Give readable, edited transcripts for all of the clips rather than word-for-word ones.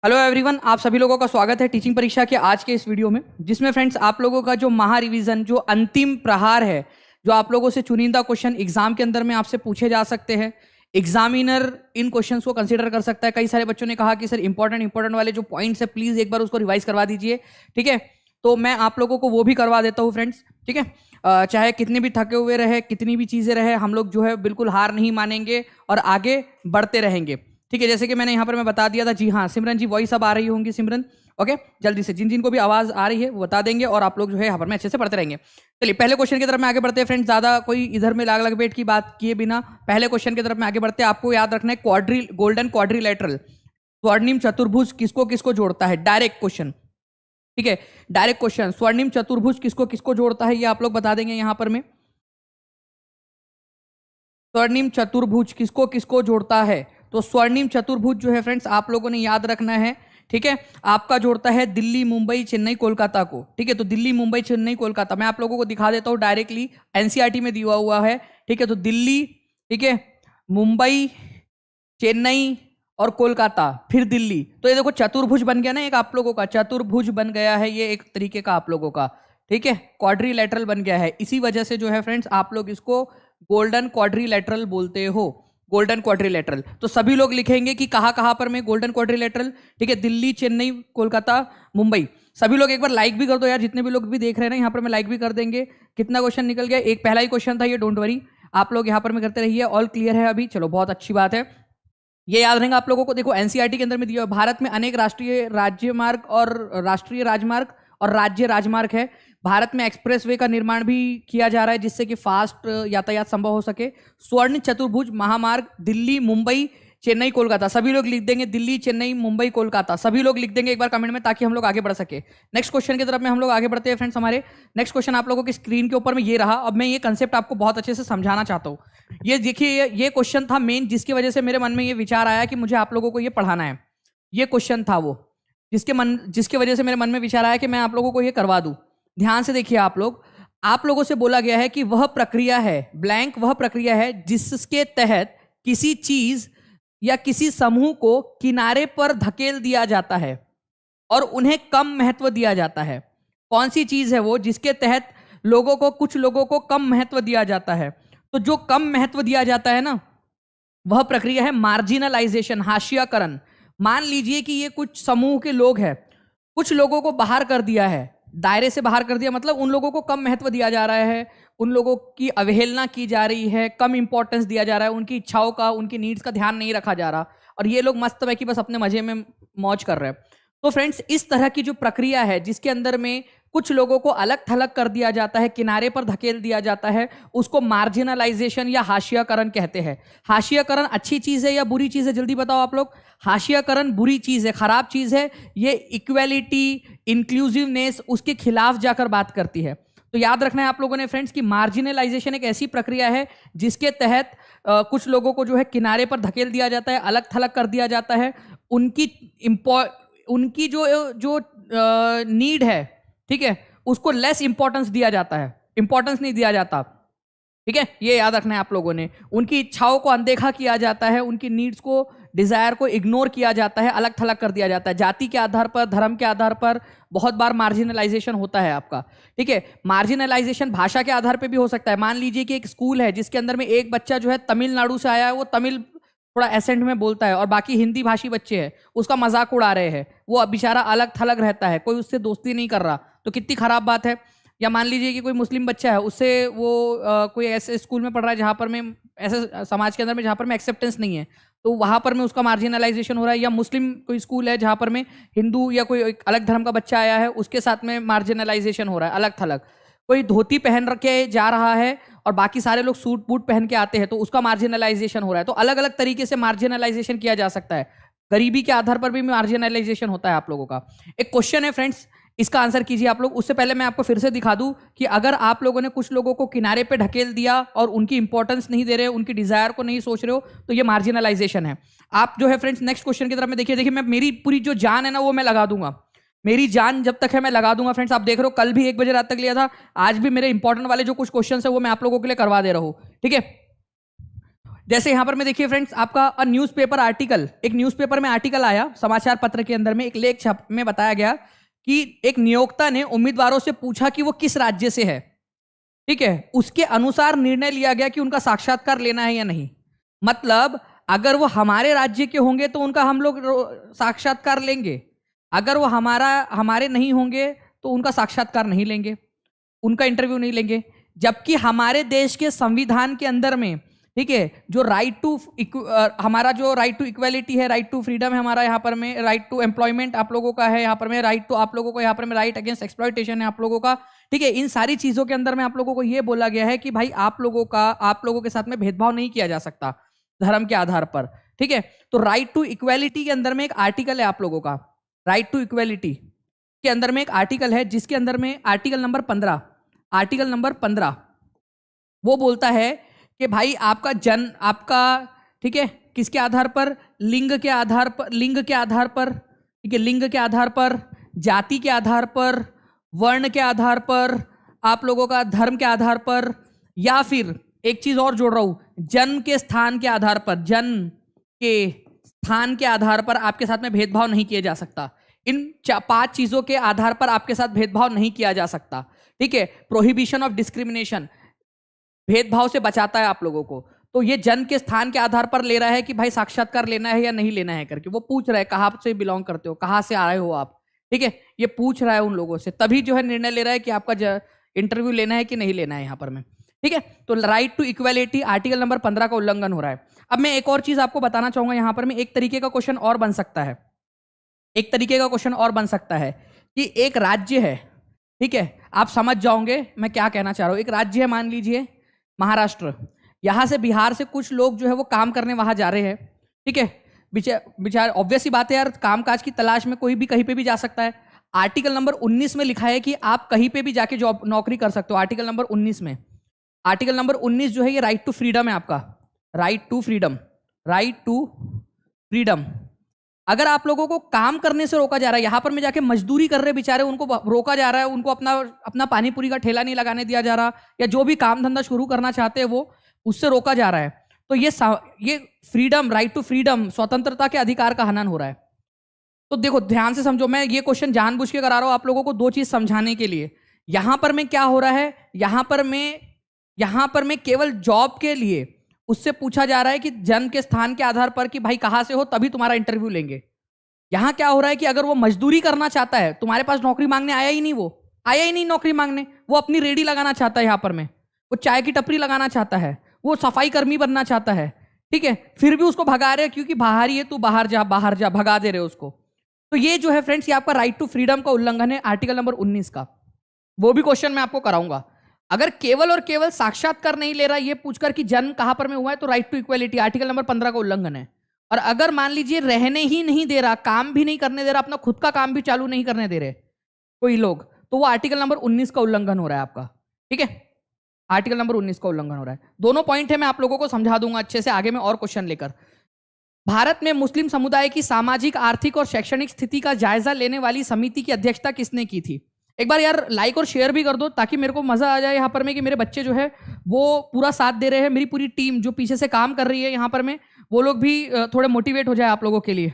Hello everyone, आप सभी लोगों का स्वागत है टीचिंग परीक्षा के आज के इस वीडियो में, जिसमें फ्रेंड्स आप लोगों का जो महा रिवीजन, जो अंतिम प्रहार है, जो आप लोगों से चुनिंदा क्वेश्चन एग्जाम के अंदर में आपसे पूछे जा सकते हैं। एग्जामिनर इन क्वेश्चंस को कंसीडर कर सकता है। कई सारे बच्चों ने कहा कि सर इंपॉर्टेंट वाले जो पॉइंट्स है प्लीज एक बार उसको रिवाइज करवा दीजिए। ठीक है, तो मैं आप लोगों को वो भी करवा देता हूँ फ्रेंड्स। ठीक है, चाहे कितने भी थके हुए रहे, कितनी भी चीजें रहे, हम लोग जो है बिल्कुल हार नहीं मानेंगे और आगे बढ़ते रहेंगे। ठीक है, जैसे कि मैंने यहाँ पर मैं बता दिया था। जी हाँ सिमरन जी, वॉइस अब आ रही होंगी सिमरन। ओके, जल्दी से जिन जिन को भी आवाज आ रही है वो बता देंगे और आप लोग जो है यहाँ पर मैं अच्छे से पढ़ते रहेंगे। चलिए पहले क्वेश्चन की तरफ में आगे बढ़ते हैं फ्रेंड्स। ज्यादा कोई इधर में लाग लग बेट की बात किए बिना पहले क्वेश्चन की तरफ में आगे बढ़ते हैं। आपको याद रखना है गोल्डन क्वाड्रिलेटरल स्वर्णिम चतुर्भुज किसको किसको जोड़ता है। डायरेक्ट क्वेश्चन, ठीक है, डायरेक्ट क्वेश्चन। स्वर्णिम चतुर्भुज किसको किसको जोड़ता है ये आप लोग बता देंगे यहाँ पर में। स्वर्णिम चतुर्भुज किसको किसको जोड़ता है, तो स्वर्णिम चतुर्भुज जो है फ्रेंड्स आप लोगों ने याद रखना है। ठीक है, आपका जोड़ता है दिल्ली मुंबई चेन्नई कोलकाता को। ठीक है, तो दिल्ली मुंबई चेन्नई कोलकाता मैं आप लोगों को दिखा देता हूँ डायरेक्टली, एनसीईआरटी में दिया हुआ है। ठीक है, तो दिल्ली, ठीक है, मुंबई, चेन्नई और कोलकाता, फिर दिल्ली। तो ये देखो चतुर्भुज बन गया ना, एक आप लोगों का चतुर्भुज बन गया है ये एक तरीके का आप लोगों का। ठीक है, क्वाड्रिलेटरल बन गया है। इसी वजह से जो है फ्रेंड्स आप लोग इसको गोल्डन क्वाड्रिलेटरल बोलते हो। गोल्डन क्वाड्रिलेटरल तो सभी लोग लिखेंगे कि कहां कहां पर मैं गोल्डन क्वाड्रिलेटरल। ठीक है, दिल्ली चेन्नई कोलकाता मुंबई। सभी लोग एक बार लाइक भी कर दो यार, जितने भी लोग भी देख रहे हैं ना यहाँ पर मैं लाइक भी कर देंगे। कितना क्वेश्चन निकल गया, एक पहला ही क्वेश्चन था ये, डोंट वरी। आप लोग यहाँ पर में करते रहिए। ऑल क्लियर है अभी, चलो बहुत अच्छी बात है। ये याद रहेगा आप लोगों को। देखो एनसीईआरटी के अंदर में दिया, भारत में अनेक राष्ट्रीय राज्यमार्ग और राष्ट्रीय राजमार्ग और राज्य राजमार्ग है। भारत में एक्सप्रेसवे का निर्माण भी किया जा रहा है जिससे कि फास्ट यातायात संभव हो सके। स्वर्ण चतुर्भुज महामार्ग दिल्ली मुंबई चेन्नई कोलकाता, सभी लोग लिख देंगे दिल्ली चेन्नई मुंबई कोलकाता, सभी लोग लिख देंगे एक बार कमेंट में ताकि हम लोग आगे बढ़ सके। नेक्स्ट क्वेश्चन की तरफ में हम लोग आगे बढ़ते हैं फ्रेंड्स। हमारे नेक्स्ट क्वेश्चन आप लोगों की स्क्रीन के ऊपर में ये रहा। अब मैं ये कंसेप्ट आपको बहुत अच्छे से समझाना चाहता हूँ। ये देखिए, ये क्वेश्चन था मेन, जिसकी वजह से मेरे मन में ये विचार आया कि मुझे आप लोगों को ये पढ़ाना है। ये क्वेश्चन था वो जिसके वजह से मेरे मन में विचार आया कि मैं आप लोगों को ये करवा दूं। ध्यान से देखिए आप लोगों से बोला गया है कि वह प्रक्रिया है ब्लैंक, वह प्रक्रिया है जिसके तहत किसी चीज या किसी समूह को किनारे पर धकेल दिया जाता है और उन्हें कम महत्व दिया जाता है। कौन सी चीज है वो जिसके तहत कुछ लोगों को कम महत्व दिया जाता है। तो जो कम महत्व दिया जाता है ना, वह प्रक्रिया है मार्जिनलाइजेशन, हाशियाकरण। मान लीजिए कि ये कुछ समूह के लोग हैं, कुछ लोगों को बाहर कर दिया है, दायरे से बाहर कर दिया, मतलब उन लोगों को कम महत्व दिया जा रहा है, उन लोगों की अवहेलना की जा रही है, कम इंपॉर्टेंस दिया जा रहा है, उनकी इच्छाओं का, उनकी नीड्स का ध्यान नहीं रखा जा रहा और ये लोग मस्त है कि बस अपने मजे में मौज कर रहे हैं। तो फ्रेंड्स इस तरह की जो प्रक्रिया है जिसके अंदर में कुछ लोगों को अलग थलग कर दिया जाता है, किनारे पर धकेल दिया जाता है, उसको मार्जिनलाइजेशन या हाशियाकरण कहते हैं। हाशियाकरण अच्छी चीज है या बुरी चीज है, जल्दी बताओ आप लोग। हाशियाकरण बुरी चीज है, खराब चीज है। ये इक्वेलिटी, इंक्लूसिवनेस, उसके खिलाफ जाकर बात करती है। तो याद रखना है आप लोगों ने फ्रेंड्स कि मार्जिनलाइजेशन एक ऐसी प्रक्रिया है जिसके तहत कुछ लोगों को जो है किनारे पर धकेल दिया जाता है, अलग थलग कर दिया जाता है, उनकी जो नीड है, ठीक है, उसको लेस इंपॉर्टेंस दिया जाता है, इंपॉर्टेंस नहीं दिया जाता। ठीक है, ये याद रखना है आप लोगों ने। उनकी इच्छाओं को अनदेखा किया जाता है, उनकी नीड्स को, डिजायर को इग्नोर किया जाता है, अलग थलग कर दिया जाता है। जाति के आधार पर, धर्म के आधार पर बहुत बार मार्जिनलाइजेशन होता है आपका। ठीक है, मार्जिनलाइजेशन भाषा के आधार पर भी हो सकता है। मान लीजिए कि एक स्कूल है जिसके अंदर में एक बच्चा जो है तमिलनाडु से आया है, वो तमिल थोड़ा एसेंट में बोलता है और बाकी हिंदी भाषी बच्चे हैं उसका मजाक उड़ा रहे हैं, वो बेचारा अलग थलग रहता है, कोई उससे दोस्ती नहीं कर रहा, तो कितनी खराब बात है। या मान लीजिए कि कोई मुस्लिम बच्चा है, उससे वो कोई ऐसे स्कूल में पढ़ रहा है जहां पर में ऐसे समाज के अंदर में जहां पर में एक्सेप्टेंस नहीं है, तो वहां पर में उसका मार्जिनलाइजेशन हो रहा है। या मुस्लिम कोई स्कूल है जहां पर में हिंदू या कोई एक अलग धर्म का बच्चा आया है, उसके साथ में मार्जिनलाइजेशन हो रहा है, अलग थलग। कोई धोती पहन रखे जा रहा है और बाकी सारे लोग सूट बूट पहन के आते हैं, तो उसका मार्जिनलाइजेशन हो रहा है। तो अलग अलग तरीके से मार्जिनलाइजेशन किया जा सकता है। गरीबी के आधार पर भी मार्जिनलाइजेशन होता है आप लोगों का। एक क्वेश्चन है फ्रेंड्स, इसका आंसर कीजिए आप लोग। उससे पहले मैं आपको फिर से दिखा दूं कि अगर आप लोगों ने कुछ लोगों को किनारे पे ढकेल दिया और उनकी इंपॉर्टेंस नहीं दे रहे, उनकी डिजायर को नहीं सोच रहे हो, तो ये मार्जिनलाइजेशन है। आप जो है फ्रेंड्स नेक्स्ट क्वेश्चन की तरफ में देखिए मैं मेरी पूरी जो जान है ना वो मैं लगा दूंगा। मेरी जान जब तक है मैं लगा दूंगा फ्रेंड्स। आप देख रहे हो कल भी 1 बजे रात तक लिया था, आज भी मेरे इंपॉर्टेंट वाले जो कुछ क्वेश्चन है वो मैं आप लोगों के लिए करवा दे रहा हूं। ठीक है, जैसे यहां पर मैं देखिए फ्रेंड्स, आपका न्यूज़पेपर आर्टिकल, एक न्यूज़पेपर में आर्टिकल आया, समाचार पत्र के अंदर में एक लेख छप में बताया गया कि एक नियोक्ता ने उम्मीदवारों से पूछा कि वो किस राज्य से है, ठीक है। उसके अनुसार निर्णय लिया गया कि उनका साक्षात्कार लेना है या नहीं। मतलब अगर वो हमारे राज्य के होंगे तो उनका हम लोग साक्षात्कार लेंगे, अगर वो हमारे नहीं होंगे तो उनका साक्षात्कार नहीं लेंगे, उनका इंटरव्यू नहीं लेंगे। जबकि हमारे देश के संविधान के अंदर में, ठीक है, जो हमारा जो राइट टू इक्वालिटी है, राइट टू फ्रीडम है हमारा, यहाँ पर में राइट टू एम्प्लॉयमेंट आप लोगों का है, यहाँ पर में राइट टू आप लोगों को, यहाँ पर में राइट अगेंस्ट एक्सप्लॉयटेशन है आप लोगों का, ठीक है। इन सारी चीजों के अंदर में आप लोगों को ये बोला गया है कि भाई आप लोगों के साथ में भेदभाव नहीं किया जा सकता धर्म के आधार पर, ठीक है। तो राइट टू इक्वालिटी के अंदर में एक आर्टिकल है आप लोगों का, राइट टू इक्वालिटी के अंदर में एक आर्टिकल है, जिसके अंदर में आर्टिकल नंबर 15 वो बोलता है कि भाई आपका ठीक है, किसके आधार पर, लिंग के आधार पर, ठीक है, लिंग के आधार पर, जाति के आधार पर, वर्ण के आधार पर, आप लोगों का धर्म के आधार पर, या फिर एक चीज और जोड़ रहा हूं, जन्म के स्थान के आधार पर आपके साथ में भेदभाव नहीं किया जा सकता। इन 5 चीजों के आधार पर आपके साथ भेदभाव नहीं किया जा सकता, ठीक है। प्रोहिबिशन ऑफ डिस्क्रिमिनेशन, भेदभाव से बचाता है आप लोगों को। तो ये जन्म के स्थान के आधार पर ले रहा है कि भाई साक्षात्कार लेना है या नहीं लेना है करके, वो पूछ रहा है कहाँ से बिलोंग करते हो, कहाँ से आए हो आप, ठीक है, ये पूछ रहा है उन लोगों से, तभी जो है निर्णय ले रहा है कि आपका इंटरव्यू लेना है कि नहीं लेना है यहाँ पर में, ठीक है। तो right to equality article number 15 का उल्लंघन हो रहा है। अब मैं एक और चीज आपको बताना चाहूंगा, यहाँ पर में एक तरीके का क्वेश्चन और बन सकता है, कि एक राज्य है, ठीक है, आप समझ जाओगे मैं क्या कहना चाह रहा हूं। एक राज्य है, मान लीजिए महाराष्ट्र, यहां से बिहार से कुछ लोग जो है वो काम करने वहां जा रहे हैं, ठीक है। बेचारे ऑब्वियस ही बात है यार, कामकाज की तलाश में कोई भी कहीं पे भी जा सकता है। आर्टिकल नंबर 19 में लिखा है कि आप कहीं पे भी जाके जॉब नौकरी कर सकते हो। आर्टिकल नंबर 19 जो है ये राइट टू फ्रीडम है आपका, राइट टू फ्रीडम। अगर आप लोगों को काम करने से रोका जा रहा है, यहां पर में जाके मजदूरी कर रहे बेचारे, उनको रोका जा रहा है, उनको अपना पानी पूरी का ठेला नहीं लगाने दिया जा रहा, या जो भी काम धंधा शुरू करना चाहते हैं वो उससे रोका जा रहा है, तो ये फ्रीडम, राइट टू फ्रीडम, स्वतंत्रता के अधिकार का हनन हो रहा है। तो देखो ध्यान से समझो, मैं ये क्वेश्चन जानबूझ के करा रहा हूं आप लोगों को 2 चीज समझाने के लिए। यहां पर में क्या हो रहा है, यहां पर में केवल जॉब के लिए उससे पूछा जा रहा है कि जन्म के स्थान के आधार पर कि भाई कहां से हो, तभी तुम्हारा इंटरव्यू लेंगे। यहां क्या हो रहा है कि अगर वो मजदूरी करना चाहता है, तुम्हारे पास नौकरी मांगने आया ही नहीं नौकरी मांगने, वो अपनी रेडी लगाना चाहता है, यहां पर में वो चाय की टपरी लगाना चाहता है, वो सफाई कर्मी बनना चाहता है, ठीक है, फिर भी उसको भगा रहे हैं क्योंकि बाहर ही है, तू बाहर जा भगा दे रहे हो उसको। तो ये जो है फ्रेंड्स, ये आपका राइट टू फ्रीडम का उल्लंघन है आर्टिकल नंबर 19 का। वो भी क्वेश्चन मैं आपको कराऊंगा। अगर केवल और केवल साक्षात्कार नहीं ले रहा ये पूछकर कि जन्म कहां पर में हुआ है, तो right to equality article number 15 का उल्लंघन है। और अगर मान लीजिए रहने ही नहीं दे रहा, काम भी नहीं करने दे रहा, अपना खुद का काम भी चालू नहीं करने दे रहे कोई लोग, तो वो आर्टिकल नंबर 19 का उल्लंघन हो रहा है आपका, ठीक है। आर्टिकल नंबर 19 का उल्लंघन हो रहा है। दोनों पॉइंट है, मैं आप लोगों को समझा दूंगा अच्छे से आगे में और क्वेश्चन लेकर। भारत में मुस्लिम समुदाय की सामाजिक, आर्थिक और शैक्षणिक स्थिति का जायजा लेने वाली समिति की अध्यक्षता किसने की थी? एक बार यार लाइक और शेयर भी कर दो ताकि मेरे को मजा आ जाए यहाँ पर में कि मेरे बच्चे जो है वो पूरा साथ दे रहे हैं, मेरी पूरी टीम जो पीछे से काम कर रही है यहाँ पर में, वो लोग भी थोड़े मोटिवेट हो जाए आप लोगों के लिए।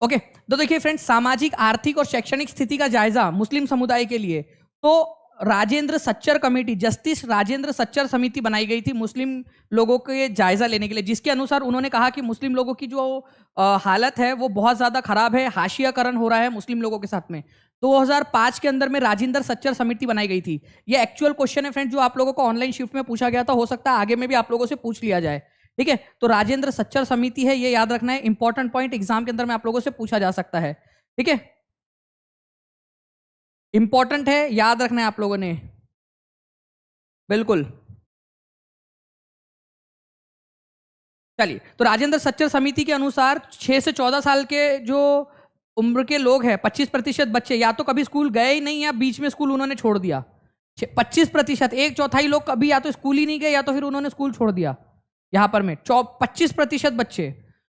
ओके, तो देखिए फ्रेंड्स, सामाजिक, आर्थिक और शैक्षणिक स्थिति का जायजा मुस्लिम समुदाय के लिए तो राजेंद्र सच्चर कमेटी, जस्टिस राजेंद्र सच्चर समिति बनाई गई थी मुस्लिम लोगों के जायजा लेने के लिए, जिसके अनुसार उन्होंने कहा कि मुस्लिम लोगों की जो हालत है वो बहुत ज्यादा खराब है, हाशियाकरण हो रहा है मुस्लिम लोगों के साथ में। 2005 के अंदर में राजेंद्र सच्चर समिति बनाई गई थी। ये एक्चुअल क्वेश्चन है फ्रेंड, जो आप लोगों को ऑनलाइन शिफ्ट में पूछा गया था, हो सकता है आगे में भी आप लोगों से पूछ लिया जाए, ठीक है। तो राजेंद्र सच्चर समिति है, ये याद रखना है, इंपॉर्टेंट पॉइंट एग्जाम के अंदर में आप लोगों से पूछा जा सकता है, ठीक है, इंपॉर्टेंट है, याद रखना है आप लोगों ने, बिल्कुल। चलिए, तो राजेंद्र सच्चर समिति के अनुसार 6 से 14 साल के जो उम्र के लोग हैं, 25% बच्चे या तो कभी स्कूल गए ही नहीं या बीच में स्कूल उन्होंने छोड़ दिया। 25%, 1/4 लोग कभी या तो स्कूल ही नहीं गए या तो फिर उन्होंने स्कूल छोड़ दिया। यहाँ पर में 25% बच्चे,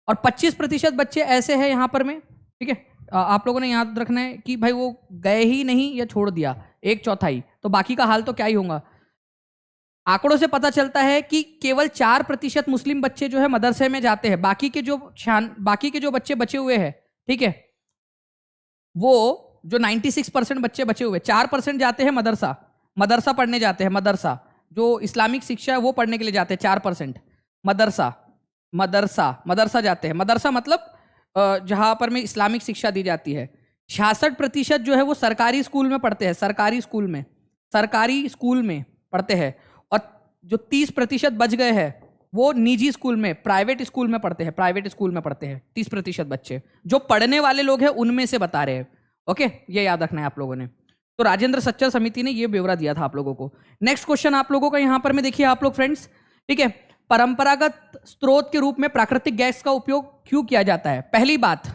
और 25% बच्चे ऐसे हैं यहाँ पर में, ठीक है। आप लोगों ने याद रखना है कि भाई वो गए ही नहीं या छोड़ दिया 1/4, तो बाकी का हाल तो क्या ही होगा। आंकड़ों से पता चलता है कि केवल 4% मुस्लिम बच्चे जो है मदरसे में जाते हैं, बाकी के जो बच्चे बचे हुए हैं, ठीक है, वो जो 96% बच्चे बचे हुए, 4% जाते हैं मदरसा पढ़ने जाते हैं, मदरसा जो इस्लामिक शिक्षा है वो पढ़ने के लिए जाते हैं 4%। मदरसा जाते हैं, मदरसा मतलब जहां पर में इस्लामिक शिक्षा दी जाती है। 66% जो है वो सरकारी स्कूल में पढ़ते हैं, सरकारी स्कूल में पढ़ते हैं। और जो 30% बच गए हैं वो निजी स्कूल में, प्राइवेट स्कूल में पढ़ते हैं 30% बच्चे। जो पढ़ने वाले लोग हैं उनमें से बता रहे हैं। ओके, ये याद रखना है आप लोगों ने। तो राजेंद्र सच्चर समिति ने ये ब्यौरा दिया था आप लोगों को। नेक्स्ट क्वेश्चन आप लोगों का यहां पर में देखिए आप लोग फ्रेंड्स, ठीक है, परंपरागत स्रोत के रूप में प्राकृतिक गैस का उपयोग क्यों किया जाता है? पहली बात,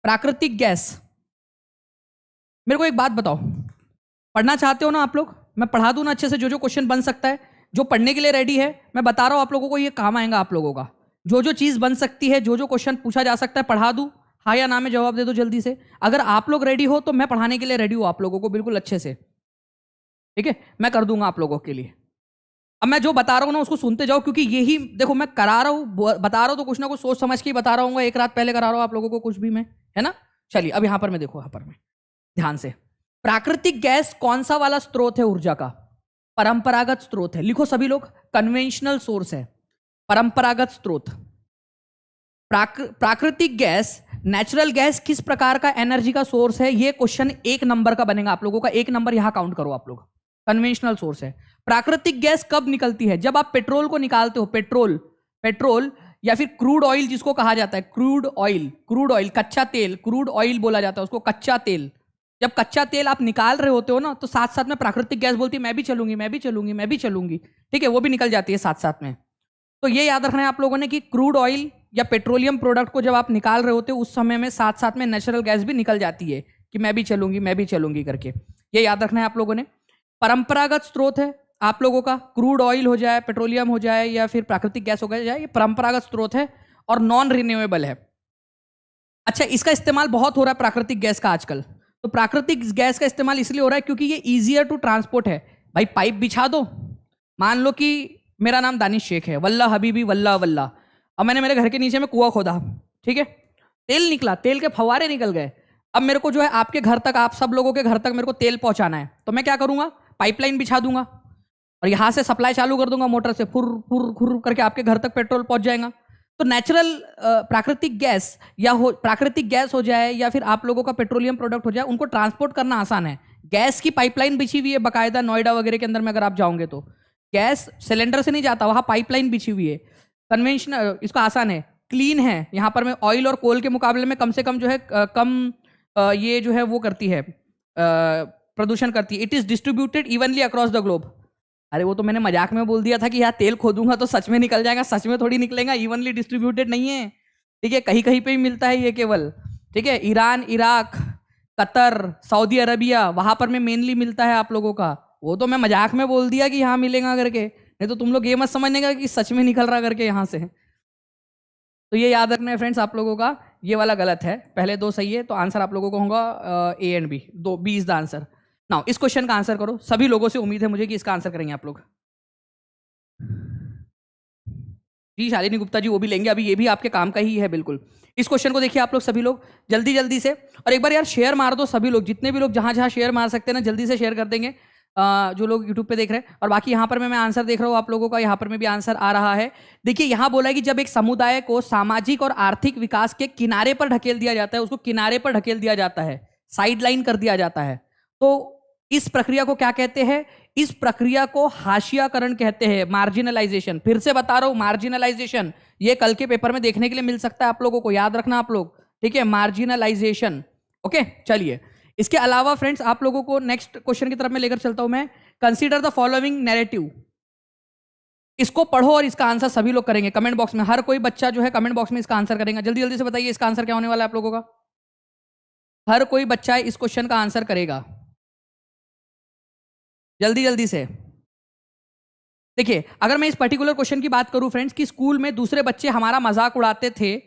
प्राकृतिक गैस, मेरे को एक बात बताओ, पढ़ना चाहते हो ना आप लोग? मैं पढ़ा दूं ना अच्छे से, जो क्वेश्चन बन सकता है, जो पढ़ने के लिए रेडी है, मैं बता रहा हूं आप लोगों को, ये काम आएगा आप लोगों का। जो चीज बन सकती है, जो क्वेश्चन पूछा जा सकता है, पढ़ा दूं, हाँ या ना में जवाब दे दो जल्दी से। अगर आप लोग रेडी हो तो मैं पढ़ाने के लिए रेडी हूं आप लोगों को बिल्कुल अच्छे से, ठीक है, मैं कर दूंगा आप लोगों के लिए। अब मैं जो बता रहा हूं ना उसको सुनते जाओ, क्योंकि यही देखो मैं करा रहा हूं, बता रहा हूं तो कुछ ना कुछ सोच समझ के ही बता रहा हूँ। एक रात पहले करा रहा हूं आप लोगों को कुछ भी मैं, है ना। चलिए अब यहां पर मैं देखो, यहां पर मैं ध्यान से, प्राकृतिक गैस कौन सा वाला स्रोत है ऊर्जा का? परंपरागत स्रोत है। लिखो सभी लोग, कन्वेंशनल सोर्स है, परंपरागत स्रोत। प्राकृतिक गैस, नेचुरल गैस किस प्रकार का एनर्जी का सोर्स है? ये क्वेश्चन 1 नंबर का बनेगा आप लोगों का, 1 नंबर यहां काउंट करो आप लोग। कन्वेंशनल सोर्स है। प्राकृतिक गैस कब निकलती है? जब आप पेट्रोल को निकालते हो, पेट्रोल या फिर क्रूड ऑयल जिसको कहा जाता है, क्रूड ऑयल, कच्चा तेल, क्रूड ऑयल बोला जाता है उसको, कच्चा तेल। जब कच्चा तेल आप निकाल रहे होते हो ना, तो साथ साथ में प्राकृतिक गैस बोलती है मैं भी चलूंगी, ठीक है, वो भी निकल जाती है साथ साथ में। तो ये याद रखना है आप लोगों ने कि क्रूड ऑयल या पेट्रोलियम प्रोडक्ट को जब आप निकाल रहे होते हो उस समय में साथ साथ में नेचुरल गैस भी निकल जाती है कि मैं भी चलूंगी करके। ये याद रखना है आप लोगों ने। परंपरागत स्रोत है आप लोगों का, क्रूड ऑयल हो जाए, पेट्रोलियम हो जाए या फिर प्राकृतिक गैस हो जाए, ये परंपरागत स्रोत है और नॉन रिन्यूएबल है। अच्छा, इसका इस्तेमाल बहुत हो रहा है प्राकृतिक गैस का आजकल। तो प्राकृतिक गैस का इस्तेमाल इसलिए हो रहा है क्योंकि ये इजियर टू ट्रांसपोर्ट है। भाई पाइप बिछा दो, मान लो कि मेरा नाम दानिश शेख है, वल्ला हबीबी वल्ला वल्ला, अब मैंने मेरे घर के नीचे में कुआं खोदा, ठीक है, तेल निकला, तेल के फव्वारे निकल गए। अब मेरे को जो है आपके घर तक, आप सब लोगों के घर तक मेरे को तेल पहुंचाना है, तो मैं क्या करूंगा? पाइपलाइन बिछा दूंगा और यहां से सप्लाई चालू कर दूंगा मोटर से, फुर फुर फुर करके आपके घर तक पेट्रोल पहुंच जाएगा। तो नेचुरल प्राकृतिक गैस प्राकृतिक गैस हो जाए या फिर आप लोगों का पेट्रोलियम प्रोडक्ट हो जाए, उनको ट्रांसपोर्ट करना आसान है। गैस की पाइपलाइन बिछी हुई है बाकायदा, नोएडा वगैरह के अंदर में अगर आप जाओगे तो गैस सिलेंडर से नहीं जाता, वहां पाइपलाइन बिछी हुई है। कन्वेंशनल, इसका आसान है, क्लीन है। यहाँ पर में ऑयल और कोल के मुकाबले में कम से कम जो है ये जो है वो करती है, प्रदूषण करती है। It is distributed evenly across the globe. अरे वो तो मैंने मजाक में बोल दिया था कि यार तेल खोदूंगा तो सच में निकल जाएगा, सच में थोड़ी निकलेगा, इवनली डिस्ट्रीब्यूटेड नहीं है, ठीक है, कहीं कहीं पे ही मिलता है ये केवल, ठीक है। Iran, Iraq, Qatar, Saudi Arabia, वहां पर में मेनली मिलता है आप लोगों का। वो तो मैं मजाक में बोल दिया कि यहाँ मिलेगा करके, नहीं तो तुम लोग ये मत समझने का कि सच में निकल रहा करके यहाँ से। तो ये याद रखना है फ्रेंड्स आप लोगों का, ये वाला गलत है, पहले 2 सही है, तो आंसर आप लोगों को होगा A and B, B is the answer. Now इस क्वेश्चन का आंसर करो, सभी लोगों से उम्मीद है मुझे कि इसका आंसर करेंगे आप लोग। जी शालिनी गुप्ता जी वो भी लेंगे, अभी ये भी आपके काम का ही है बिल्कुल। इस क्वेश्चन को देखिए आप लोग सभी लोग जल्दी जल्दी से, और एक बार यार शेयर मार दो सभी लोग, जितने भी लोग जहां जहां शेयर मार सकते हैं ना जल्दी से शेयर कर देंगे, जो लोग यूट्यूब पे देख रहे हैं। और बाकी यहाँ पर मैं आंसर देख रहा हूँ आप लोगों का, यहाँ पर में भी आंसर आ रहा है। देखिए यहाँ बोला है कि जब एक समुदाय को सामाजिक और आर्थिक विकास के किनारे पर ढकेल दिया जाता है, उसको किनारे पर ढकेल दिया जाता है, साइड लाइन कर दिया जाता है, तो इस प्रक्रिया को क्या कहते हैं? इस प्रक्रिया को हाशियाकरण कहते हैं, मार्जिनलाइजेशन। फिर से बता रहा हूं, मार्जिनलाइजेशन, ये कल के पेपर में देखने के लिए मिल सकता है आप लोगों को, याद रखना आप लोग, ठीक है, मार्जिनलाइजेशन। ओके चलिए, इसके अलावा फ्रेंड्स आप लोगों को नेक्स्ट क्वेश्चन की तरफ में लेकर चलता हूं मैं। कंसीडर द फॉलोइंग नैरेटिव, इसको पढ़ो और इसका आंसर सभी लोग करेंगे कमेंट बॉक्स में, हर कोई बच्चा जो है कमेंट बॉक्स में इसका आंसर करेगा। जल्दी जल्दी से बताइए इसका आंसर क्या होने वाला है आप लोगों का, हर कोई बच्चा इस क्वेश्चन का आंसर करेगा, जल्दी जल्दी से। देखिए अगर मैं इस पर्टिकुलर क्वेश्चन की बात करूं फ्रेंड्स, कि स्कूल में दूसरे बच्चे हमारा मजाक उड़ाते थे,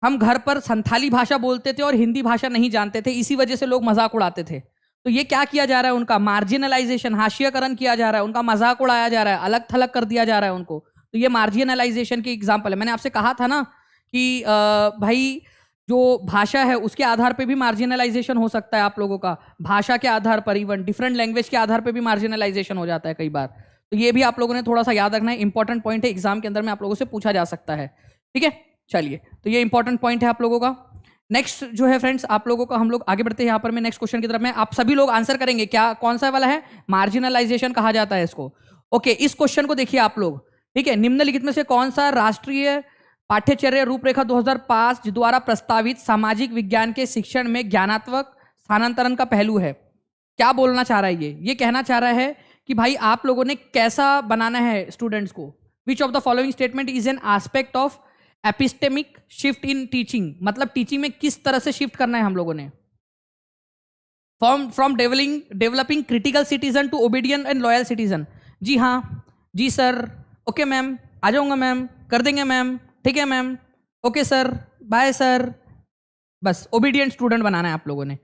हम घर पर संथाली भाषा बोलते थे और हिंदी भाषा नहीं जानते थे, इसी वजह से लोग मजाक उड़ाते थे। तो ये क्या किया जा रहा है, उनका मार्जिनलाइजेशन, हाशियाकरण किया जा रहा है, उनका मजाक उड़ाया जा रहा है, अलग थलग कर दिया जा रहा है उनको। तो ये मार्जिनलाइजेशन की एग्जाम्पल है। मैंने आपसे कहा था ना कि भाई जो भाषा है उसके आधार पे भी मार्जिनलाइजेशन हो सकता है आप लोगों का, भाषा के आधार पर, इवन डिफरेंट लैंग्वेज के आधार पे भी मार्जिनलाइजेशन हो जाता है कई बार। तो ये भी आप लोगों ने थोड़ा सा याद रखना है, इंपॉर्टेंट पॉइंट है, एग्जाम के अंदर में आप लोगों से पूछा जा सकता है। ठीक है, चलिए, तो ये इंपॉर्टेंट पॉइंट है आप लोगों का। नेक्स्ट जो है फ्रेंड्स, आप लोगों का हम लोग आगे बढ़ते हैं यहाँ पर मैं नेक्स्ट क्वेश्चन की तरफ में। आप सभी लोग आंसर करेंगे क्या, कौन सा वाला है, मार्जिनलाइजेशन कहा जाता है इसको। ओके, इस क्वेश्चन को देखिए आप लोग। ठीक है, निम्नलिखित में से कौन सा राष्ट्रीय पाठ्यचर्या रूपरेखा 2005 द्वारा प्रस्तावित सामाजिक विज्ञान के शिक्षण में ज्ञानात्मक स्थानांतरण का पहलू है। क्या बोलना चाह रहा है ये कहना चाह रहा है कि भाई आप लोगों ने कैसा बनाना है स्टूडेंट्स को। Which of the following statement is an aspect of epistemic shift in teaching, मतलब टीचिंग में किस तरह से शिफ्ट करना है हम लोगों ने। From developing critical citizen to obedient and loyal citizen. जी हाँ, जी सर, ओके मैम, आ जाऊंगा मैम, कर देंगे मैम, ठीक है ma'am, okay sir, bye sir. बस ओबीडियंट स्टूडेंट बनाना है आप लोगों ने,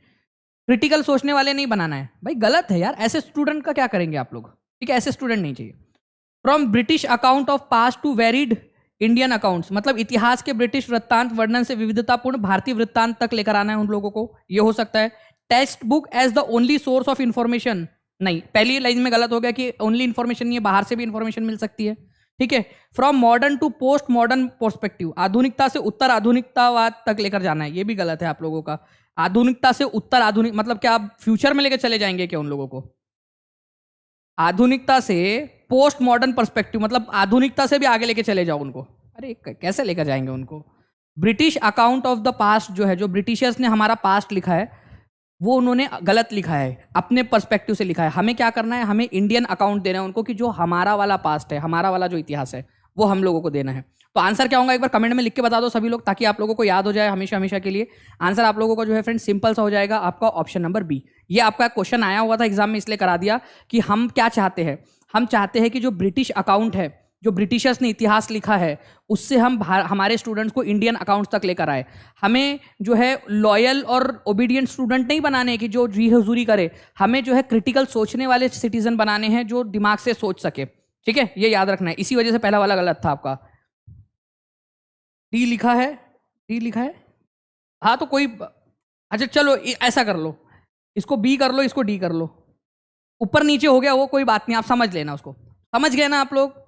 क्रिटिकल सोचने वाले नहीं बनाना है। भाई गलत है यार, ऐसे स्टूडेंट का क्या करेंगे आप लोग। ठीक है, ऐसे स्टूडेंट नहीं चाहिए। From British account of past to varied Indian accounts, मतलब इतिहास के ब्रिटिश वृत्तांत वर्णन से विविधतापूर्ण भारतीय वृत्तांत तक लेकर आना है उन लोगों को, ये हो सकता है। Text book as the only source of information, नहीं, पहली लाइन में गलत हो गया कि ओनली इंफॉर्मेशन नहीं है, बाहर से भी इंफॉर्मेशन मिल सकती है। ठीक है, from modern to post modern perspective, आधुनिकता से उत्तर आधुनिकतावाद तक लेकर जाना है, ये भी गलत है आप लोगों का। आधुनिकता से उत्तर आधुनिक मतलब क्या आप फ्यूचर में लेकर चले जाएंगे क्या उन लोगों को। आधुनिकता से पोस्ट मॉडर्न पर्सपेक्टिव मतलब आधुनिकता से भी आगे लेके चले जाओ उनको। अरे कैसे लेकर जाएंगे उनको। British account of the past जो है, जो ब्रिटिशर्स ने हमारा पास्ट लिखा है वो उन्होंने गलत लिखा है, अपने पर्सपेक्टिव से लिखा है। हमें क्या करना है, हमें इंडियन अकाउंट देना है उनको कि जो हमारा वाला पास्ट है, हमारा वाला जो इतिहास है वो हम लोगों को देना है। तो आंसर क्या होगा एक बार कमेंट में लिख के बता दो सभी लोग, ताकि आप लोगों को याद हो जाए हमेशा हमेशा के लिए। आंसर आप लोगों का जो है फ्रेंड सिंपल सा हो जाएगा, आपका ऑप्शन नंबर बी। ये आपका क्वेश्चन आया हुआ था एग्जाम में, इसलिए करा दिया कि हम क्या चाहते हैं। हम चाहते हैं कि जो ब्रिटिश अकाउंट है, जो ब्रिटिशर्स ने इतिहास लिखा है, उससे हम हमारे स्टूडेंट्स को इंडियन अकाउंट्स तक लेकर आए। हमें जो है लॉयल और ओबीडियंट स्टूडेंट नहीं बनाने कि जो जी हजूरी करे, हमें जो है क्रिटिकल सोचने वाले सिटीजन बनाने हैं जो दिमाग से सोच सके। ठीक है, ये याद रखना है। इसी वजह से पहला वाला गलत था आपका। डी लिखा है, डी लिखा है, हाँ तो कोई, अच्छा चलो ऐसा कर लो, इसको बी कर लो, इसको डी कर लो। ऊपर नीचे हो गया वो कोई बात नहीं, आप समझ लेना उसको। समझ गए ना आप लोग।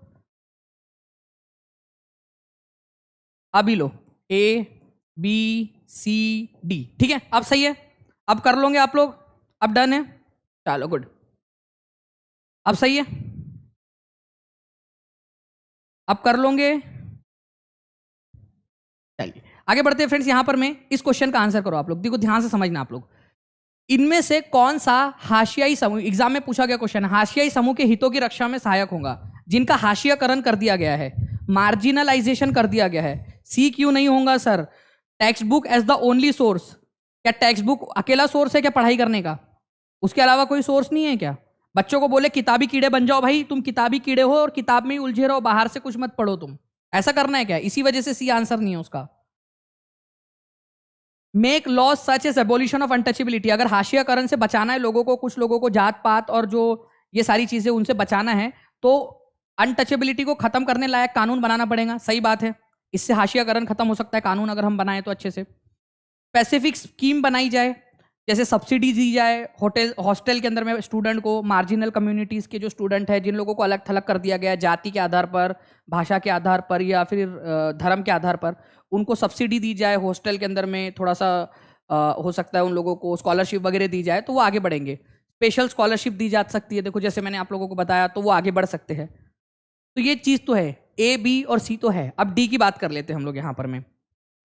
अभी लो ए बी सी डी, ठीक है, अब सही है। अब कर लोगे आप लोग, अब डन है, चलो गुड, अब सही है, अब कर लोगे। चलिए आगे बढ़ते हैं फ्रेंड्स। यहां पर मैं इस क्वेश्चन का आंसर करो आप लोग, देखो ध्यान से समझना आप लोग। इनमें से कौन सा हाशियाई समूह, एग्जाम में पूछा गया क्वेश्चन, हाशियाई समूह के हितों की रक्षा में सहायक होगा, जिनका हाशियाकरण कर दिया गया है, मार्जिनलाइजेशन कर दिया गया है। सी क्यों नहीं होगा sir. Text book as the only source, क्या टेक्स्ट बुक अकेला सोर्स है क्या पढ़ाई करने का, उसके अलावा कोई सोर्स नहीं है क्या। बच्चों को बोले किताबी कीड़े बन जाओ, भाई तुम किताबी कीड़े हो और किताब में ही उलझे रहो, बाहर से कुछ मत पढ़ो तुम, ऐसा करना है क्या। इसी वजह से सी आंसर नहीं है उसका। Make laws such as abolition of untouchability, अगर हाशियाकरण से बचाना है लोगों को, कुछ लोगों को जात पात और जो ये सारी चीजें उनसे बचाना है, तो अनटचेबिलिटी को खत्म करने लायक कानून बनाना पड़ेगा। सही बात है, इससे हाशियाकरण खत्म हो सकता है कानून अगर हम बनाए तो अच्छे से। स्पेसिफिक स्कीम बनाई जाए, जैसे सब्सिडी दी जाए हॉस्टल के अंदर में स्टूडेंट को, मार्जिनल कम्युनिटीज के जो स्टूडेंट है जिन लोगों को अलग थलग कर दिया गया है जाति के आधार पर, भाषा के आधार पर या फिर धर्म के आधार पर, उनको सब्सिडी दी जाए हॉस्टल के अंदर में। थोड़ा सा हो सकता है उन लोगों को स्कॉलरशिप वगैरह दी जाए तो वो आगे बढ़ेंगे। स्पेशल स्कॉलरशिप दी जा सकती है, देखो जैसे मैंने आप लोगों को बताया, तो वो आगे बढ़ सकते हैं। तो ये चीज़ तो है, ए बी और सी तो है। अब डी की बात कर लेते हैं हम लोग यहाँ पर में।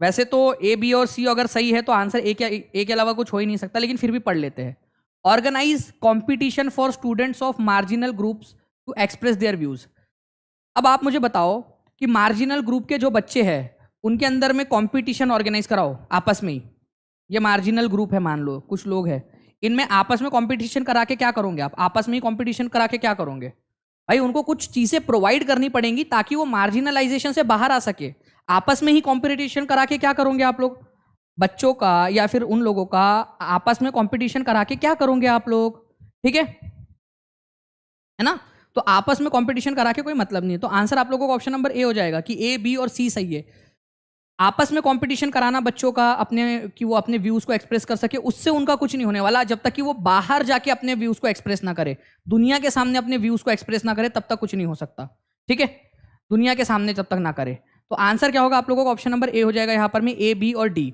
वैसे तो ए बी और सी अगर सही है तो आंसर ए के अलावा कुछ हो ही नहीं सकता, लेकिन फिर भी पढ़ लेते हैं। Organise competition for students of marginal groups to express their views. अब आप मुझे बताओ कि मार्जिनल ग्रुप के जो बच्चे हैं उनके अंदर में कंपटीशन ऑर्गेनाइज कराओ आपस में ही। ये मार्जिनल ग्रुप है, मान लो कुछ लोग हैं, इनमें आपस में कंपटीशन करा के क्या करोगे आप, आपस में ही कंपटीशन करा के क्या करोगे भाई। उनको कुछ चीजें प्रोवाइड करनी पड़ेंगी ताकि वो मार्जिनलाइजेशन से बाहर आ सके। आपस में ही कंपटीशन करा के क्या करोगे आप लोग, बच्चों का या फिर उन लोगों का आपस में कंपटीशन करा के क्या करोगे आप लोग? ठीक है ना? तो आपस में कंपटीशन करा के कोई मतलब नहीं है। तो आंसर आप लोगों का ऑप्शन नंबर ए हो जाएगा कि ए, बी और सी सही है। आपस में कंपटीशन कराना बच्चों का अपने कि वो अपने व्यूज को एक्सप्रेस कर सके, उससे उनका कुछ नहीं होने वाला जब तक कि वो बाहर जाके अपने व्यूज को एक्सप्रेस ना करे, दुनिया के सामने अपने व्यूज को एक्सप्रेस ना करे, तब तक कुछ नहीं हो सकता। ठीक है, दुनिया के सामने जब तक ना करे। तो आंसर क्या होगा आप लोगों का? ऑप्शन नंबर ए हो जाएगा यहां पर में, ए, बी और डी।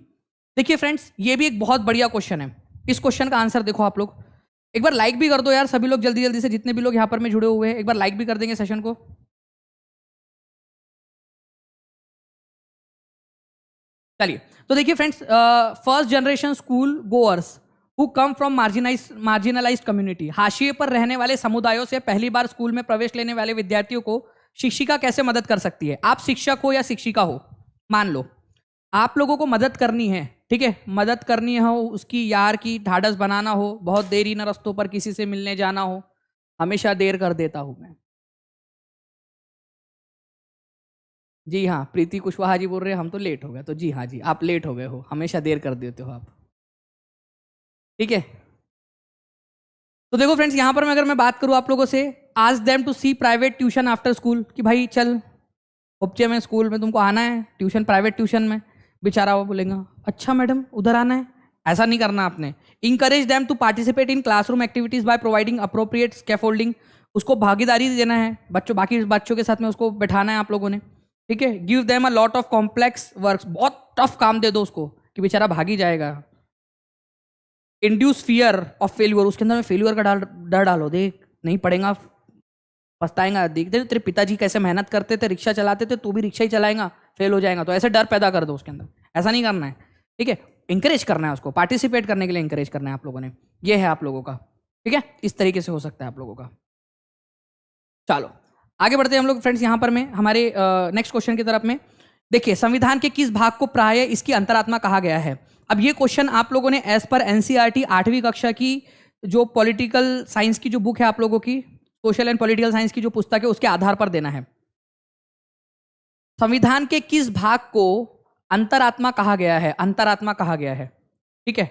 देखिए फ्रेंड्स, ये भी एक बहुत बढ़िया क्वेश्चन है। इस क्वेश्चन का आंसर देखो आप लोग, एक बार लाइक भी कर दो यार सभी लोग जल्दी जल्दी से, जितने भी लोग यहाँ पर में जुड़े हुए हैं एक बार लाइक भी कर देंगे सेशन को। चलिए, तो देखिए friends, first generation school goers who come from marginalised community, हाशिए पर रहने वाले समुदायों से पहली बार स्कूल में प्रवेश लेने वाले विद्यार्थियों को शिक्षिका कैसे मदद कर सकती है? आप शिक्षक हो या शिक्षिका हो, मान लो आप लोगों को मदद करनी है, ठीक है, मदद करनी हो उसकी यार की, ढाढ़स बनाना हो, बहुत देरी न रस्तों पर किसी से मिलने जाना हो, हमेशा देर कर देता हूं मैं। जी हाँ, प्रीति कुशवाहा जी बोल रहे हैं हम तो लेट हो गए, तो जी हाँ जी, आप लेट हो गए हो, हमेशा देर कर देते हो आप। ठीक है, तो देखो फ्रेंड्स, यहां पर मैं अगर मैं बात करूं आप लोगों से, आज them to see private tuition after school, कि भाई चल उपचे में स्कूल में तुमको आना है ट्यूशन, प्राइवेट ट्यूशन में। बेचारा वो बोलेगा अच्छा मैडम उधर आना है, ऐसा नहीं करना आपने। Encourage them to participate in classroom activities by providing appropriate scaffolding, उसको भागीदारी देना है, बच्चों बाकी बच्चों के साथ में उसको बैठाना है आप लोगों ने। ठीक है, give them a lot of complex works, बहुत टफ काम दे दो उसको कि बेचारा भागी जाएगा। इंड्यूस फियर ऑफ फेल्यूर, उसके अंदर में फेल्यूर का डर डालो, देख नहीं पड़ेगा पछताएगा, देखते तेरे पिताजी कैसे मेहनत करते थे, रिक्शा चलाते थे, तू भी रिक्शा ही चलाएगा, फेल हो जाएगा, तो ऐसे डर पैदा कर दो उसके अंदर। ऐसा नहीं करना है, ठीक है, इंकरेज करना है उसको, पार्टिसिपेट करने के लिए इंकरेज करना है आप लोगों ने। ये है आप लोगों का, ठीक है, इस तरीके से हो सकता है आप लोगों का। चलो आगे बढ़ते हैं हम लोग फ्रेंड्स, यहां पर में हमारे नेक्स्ट क्वेश्चन की तरफ में। देखिए, संविधान के किस भाग को प्राय इसकी अंतरात्मा कहा गया है? अब ये क्वेश्चन आप लोगों ने एज पर एनसीईआरटी 8वीं कक्षा की जो पॉलिटिकल साइंस की जो बुक है आप लोगों की, सोशल एंड पॉलिटिकल साइंस की जो पुस्तक है उसके आधार पर देना है। संविधान के किस भाग को अंतरात्मा कहा गया है? अंतरात्मा कहा गया है, ठीक है।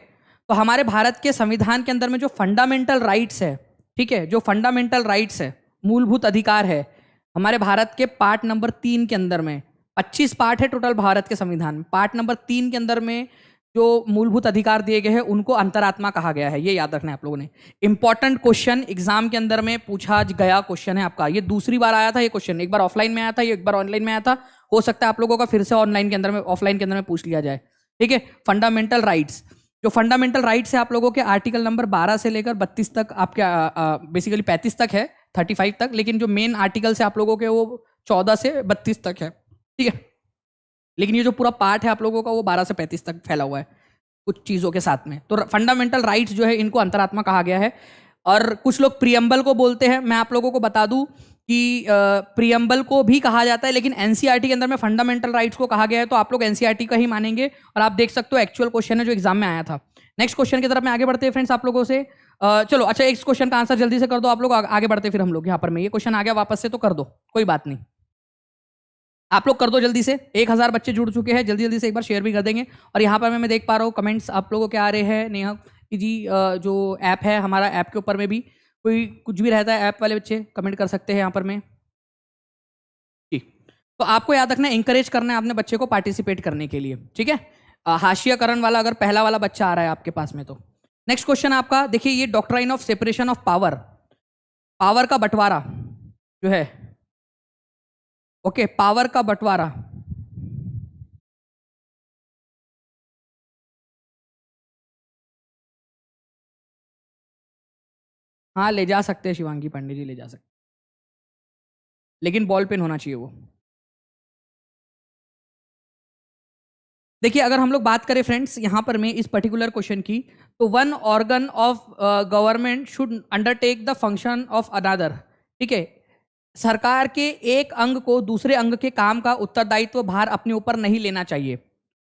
तो हमारे भारत के संविधान के अंदर में जो फंडामेंटल राइट्स है, ठीक है, जो फंडामेंटल राइट्स है, मूलभूत अधिकार है, हमारे भारत के पार्ट नंबर 3 के अंदर में, 25 पार्ट है टोटल भारत के संविधान में, पार्ट नंबर 3 के अंदर में जो मूलभूत अधिकार दिए गए हैं उनको अंतरात्मा कहा गया है। ये याद रखना है आप लोगों ने। इंपॉर्टेंट क्वेश्चन एग्जाम के अंदर में पूछा गया क्वेश्चन है आपका, ये दूसरी बार आया था ये क्वेश्चन, एक बार ऑफलाइन में आया था, ये एक बार ऑनलाइन में आया था, हो सकता है आप लोगों का फिर से ऑनलाइन के अंदर में, ऑफलाइन के अंदर में पूछ लिया जाए, ठीक है। फंडामेंटल राइट्स, जो फंडामेंटल राइट्स है आप लोगों के आर्टिकल नंबर 12 से लेकर 32 तक, आपके बेसिकली 35 तक है, 35 तक, लेकिन जो मेन आर्टिकल्स है आप लोगों के वो 14 से 32 तक है, ठीक है। लेकिन ये जो पूरा पार्ट है आप लोगों का वो 12 से 35 तक फैला हुआ है कुछ चीज़ों के साथ में। तो फंडामेंटल राइट्स जो है इनको अंतरात्मा कहा गया है। और कुछ लोग प्रियम्बल को बोलते हैं, मैं आप लोगों को बता दूं कि प्रियम्बल को भी कहा जाता है, लेकिन एनसीईआरटी के अंदर में फंडामेंटल राइट्स को कहा गया है, तो आप लोग एनसीईआरटी का ही मानेंगे। और आप देख सकते हो एक्चुअल क्वेश्चन है जो एग्जाम में आया था। नेक्स्ट क्वेश्चन की तरफ में आगे बढ़ते हैं फ्रेंड्स आप लोगों से। चलो अच्छा, इस क्वेश्चन का आंसर जल्दी से कर दो आप लोग, आगे बढ़ते फिर हम लोग। यहाँ पर में ये क्वेश्चन आ गया वापस से, तो कर दो, कोई बात नहीं, आप लोग कर दो जल्दी से। 1000 बच्चे जुड़ चुके हैं, जल्दी जल्दी से एक बार शेयर भी कर देंगे। और यहाँ पर मैं देख पा रहा हूँ कमेंट्स आप लोगों के आ रहे हैं। नेहा जी जो ऐप है हमारा, ऐप के ऊपर में भी कोई कुछ भी रहता है, ऐप वाले बच्चे कमेंट कर सकते हैं यहाँ पर में, ठीक। तो आपको याद रखना है, इंकरेज करना है आपने बच्चे को पार्टिसिपेट करने के लिए, ठीक है। हाशियाकरण वाला अगर पहला वाला बच्चा आ रहा है आपके पास में तो। नेक्स्ट क्वेश्चन आपका देखिए, ये doctrine of separation of power, power का बंटवारा जो है, ओके, पावर का बंटवारा, हाँ ले जा सकते हैं शिवांगी पांडे जी, ले जा सकते, लेकिन बॉल पेन होना चाहिए वो। देखिए, अगर हम लोग बात करें फ्रेंड्स यहाँ पर में इस पर्टिकुलर क्वेश्चन की, तो one organ of government should undertake the function of another, ठीक है। सरकार के एक अंग को दूसरे अंग के काम का उत्तरदायित्व भार अपने ऊपर नहीं लेना चाहिए।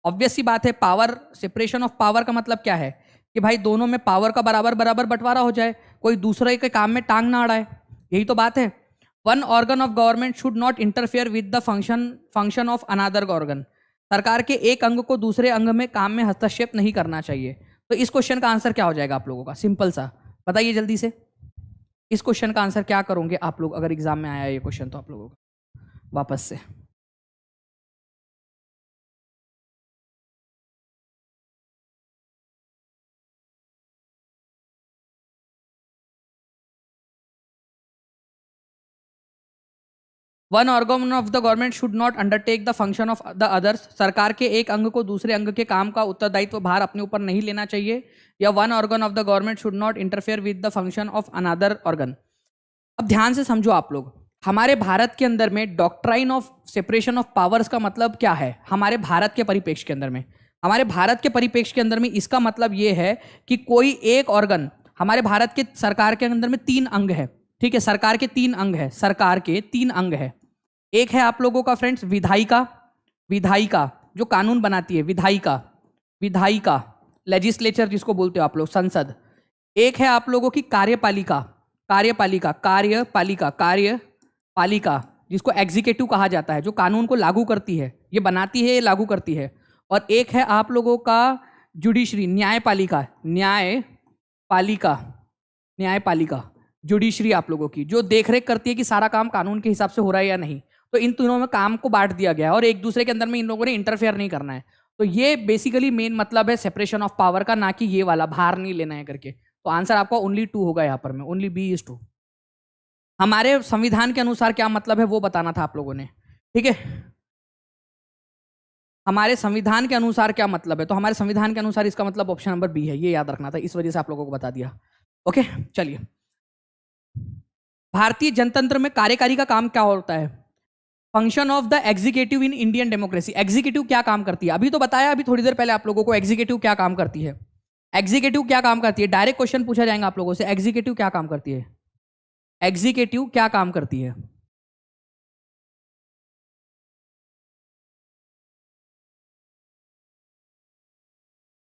ऑब्वियस सी बात है, पावर सेपरेशन ऑफ पावर का मतलब क्या है कि भाई दोनों में पावर का बराबर बराबर बंटवारा हो जाए, कोई दूसरे के काम में टांग ना अड़ाए, यही तो बात है। One organ of government should not interfere with the function of another organ, सरकार के एक अंग को दूसरे अंग में काम में हस्तक्षेप नहीं करना चाहिए। तो इस क्वेश्चन का आंसर क्या हो जाएगा आप लोगों का? सिंपल सा बताइए जल्दी से, इस क्वेश्चन का आंसर क्या करोगे आप लोग अगर एग्जाम में आया ये क्वेश्चन तो आप लोगों का वापस से? One organ of the government should not undertake the function of the others. सरकार के एक अंग को दूसरे अंग के काम का उत्तरदायित्व भार अपने ऊपर नहीं लेना चाहिए। या one organ of the government should not interfere with the function of another organ. अब ध्यान से समझो आप लोग, हमारे भारत के अंदर में doctrine of separation of powers का मतलब क्या है? हमारे भारत के परिप्रेक्ष्य के अंदर में, हमारे भारत के परिप्रेक्ष्य के अंदर में इसका मतलब ये है कि कोई एक ऑर्गन, हमारे भारत के सरकार के अंदर में 3 अंग है, ठीक है, सरकार के 3 अंग है, सरकार के 3 अंग है। एक है आप लोगों का फ्रेंड्स विधायिका, विधायिका जो कानून बनाती है, विधायिका, विधायिका लेजिस्लेचर जिसको बोलते हो आप लोग, संसद। एक है आप लोगों की कार्यपालिका, कार्यपालिका, कार्यपालिका, कार्यपालिका जिसको एग्जीक्यूटिव कहा जाता है, जो कानून को लागू करती है, ये बनाती है, ये लागू करती है। और एक है आप लोगों का जुडिशरी, न्यायपालिका, न्यायपालिका, न्यायपालिका जुडिशरी आप लोगों की, जो देखरेख करती है कि सारा काम कानून के हिसाब से हो रहा है या नहीं। तो इन तीनों में काम को बांट दिया गया है और एक दूसरे के अंदर में इन लोगों ने इंटरफेयर नहीं करना है। तो ये बेसिकली मेन मतलब है सेपरेशन ऑफ पावर का, ना कि ये वाला भार नहीं लेना है करके। तो आंसर आपका ओनली 2 होगा यहाँ पर में, ओनली बी इज 2। हमारे संविधान के अनुसार क्या मतलब है वो बताना था आप लोगों ने, ठीक है? हमारे संविधान के अनुसार क्या मतलब है? तो हमारे संविधान के अनुसार इसका मतलब ऑप्शन नंबर बी है, ये याद रखना था, इस वजह से आप लोगों को बता दिया। ओके चलिए, भारतीय जनतंत्र में कार्यकारी का काम क्या होता है? Function of the executive in Indian democracy. Executive क्या काम करती है? अभी तो बताया, अभी थोड़ी देर पहले आप लोगों को एग्जीक्यूटिव क्या काम करती है। एग्जीक्यूटिव क्या काम करती है? डायरेक्ट क्वेश्चन पूछा जाएगा आप लोगों से, एग्जीक्यूटिव क्या काम करती है? एग्जीक्यूटिव क्या काम करती है?